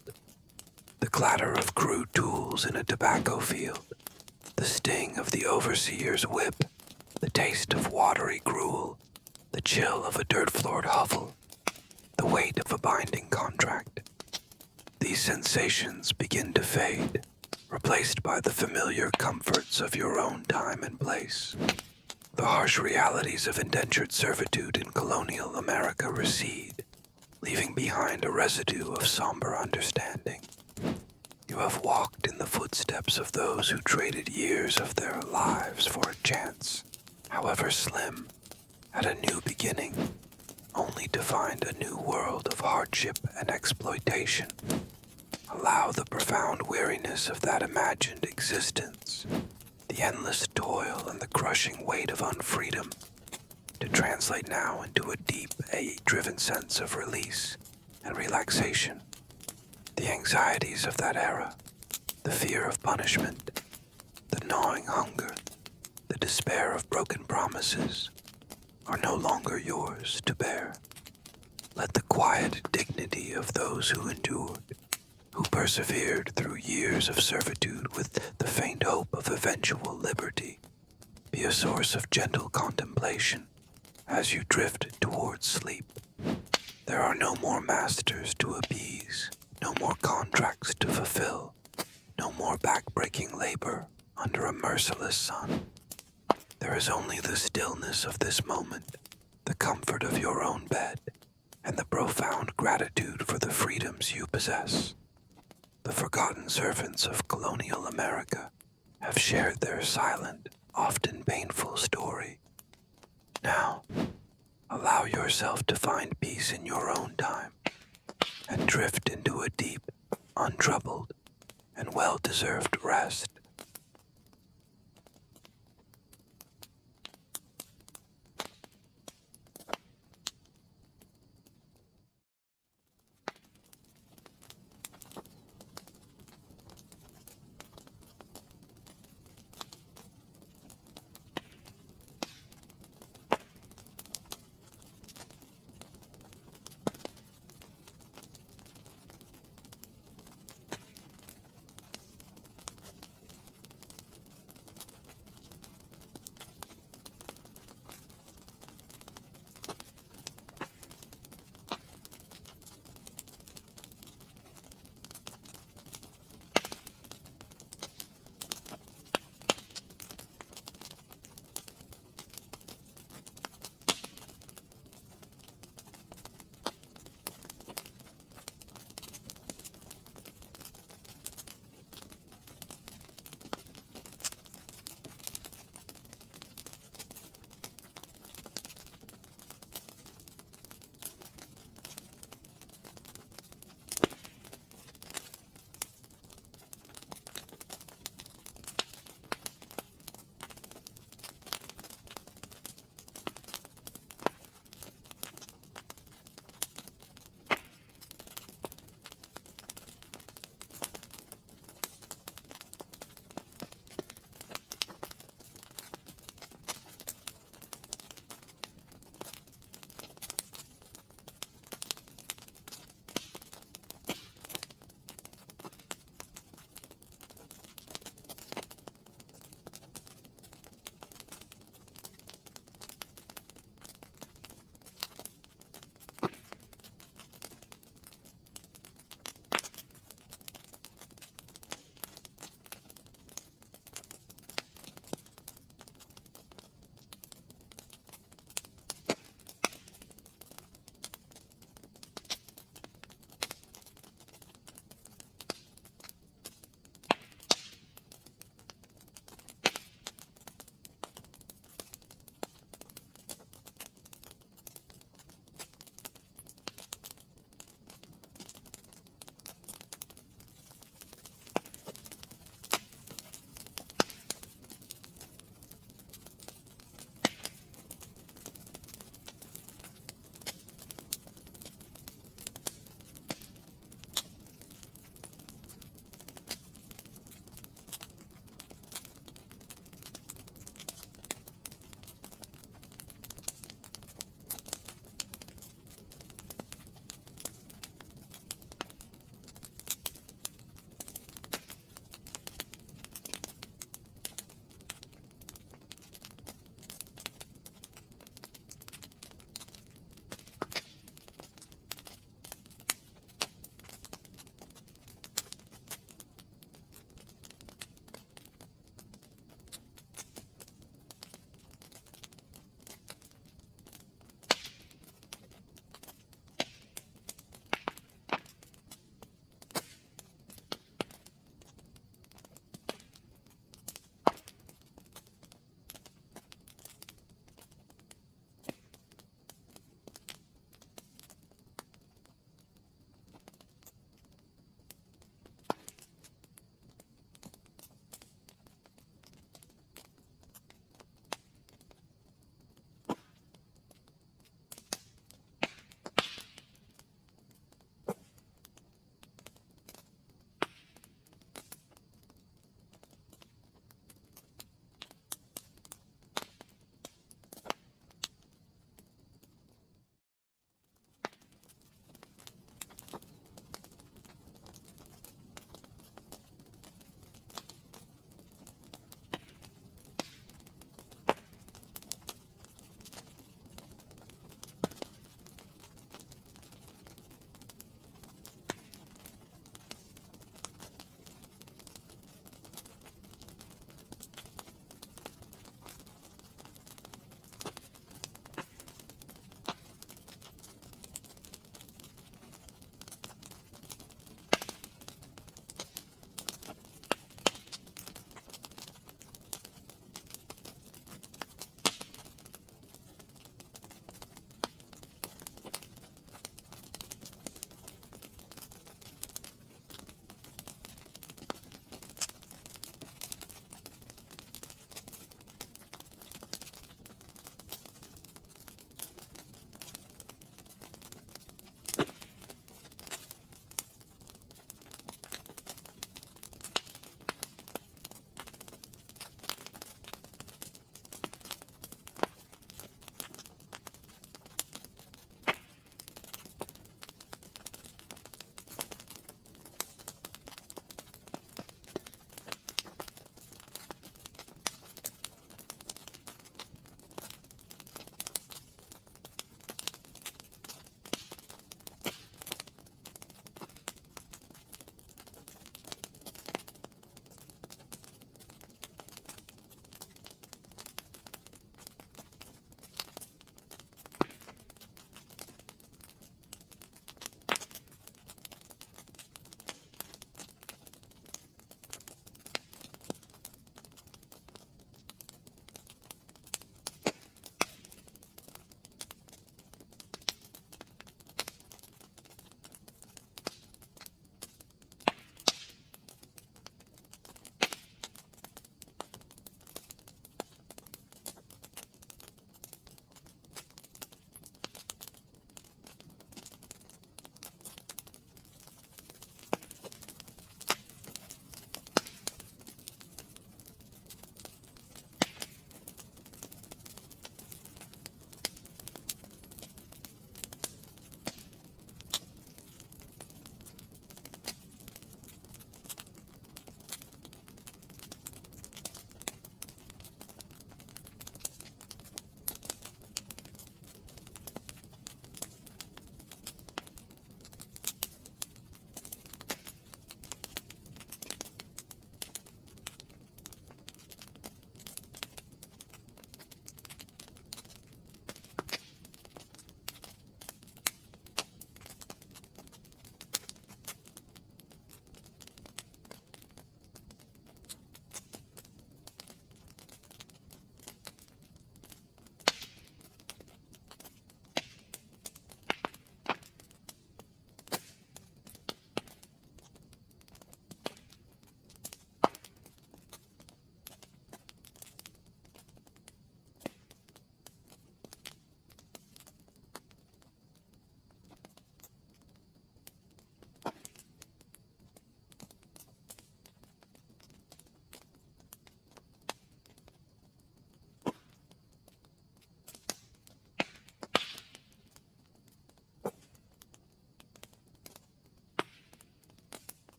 The clatter of crude tools in a tobacco field, the sting of the overseer's whip, the taste of watery gruel, the chill of a dirt-floored hovel, the weight of a binding contract. These sensations begin to fade, replaced by the familiar comforts of your own time and place. The harsh realities of indentured servitude in colonial America recede, leaving behind a residue of somber understanding. You have walked in the footsteps of those who traded years of their lives for a chance, however slim, at a new beginning, only to find a new world of hardship and exploitation. Allow the profound weariness of that imagined existence, the endless toil and the crushing weight of unfreedom, to translate now into a deep, driven sense of release and relaxation. The anxieties of that era, the fear of punishment, the gnawing hunger, the despair of broken promises, are no longer yours to bear. Let the quiet dignity of those who endured, who persevered through years of servitude with the faint hope of eventual liberty, be a source of gentle contemplation as you drift towards sleep. There are no more masters to appease, no more contracts to fulfill, no more back-breaking labor under a merciless sun. There is only the stillness of this moment, the comfort of your own bed, and the profound gratitude for the freedoms you possess. The forgotten servants of colonial America have shared their silent, often painful story. Now, allow yourself to find peace in your own time and drift into a deep, untroubled, and well-deserved rest.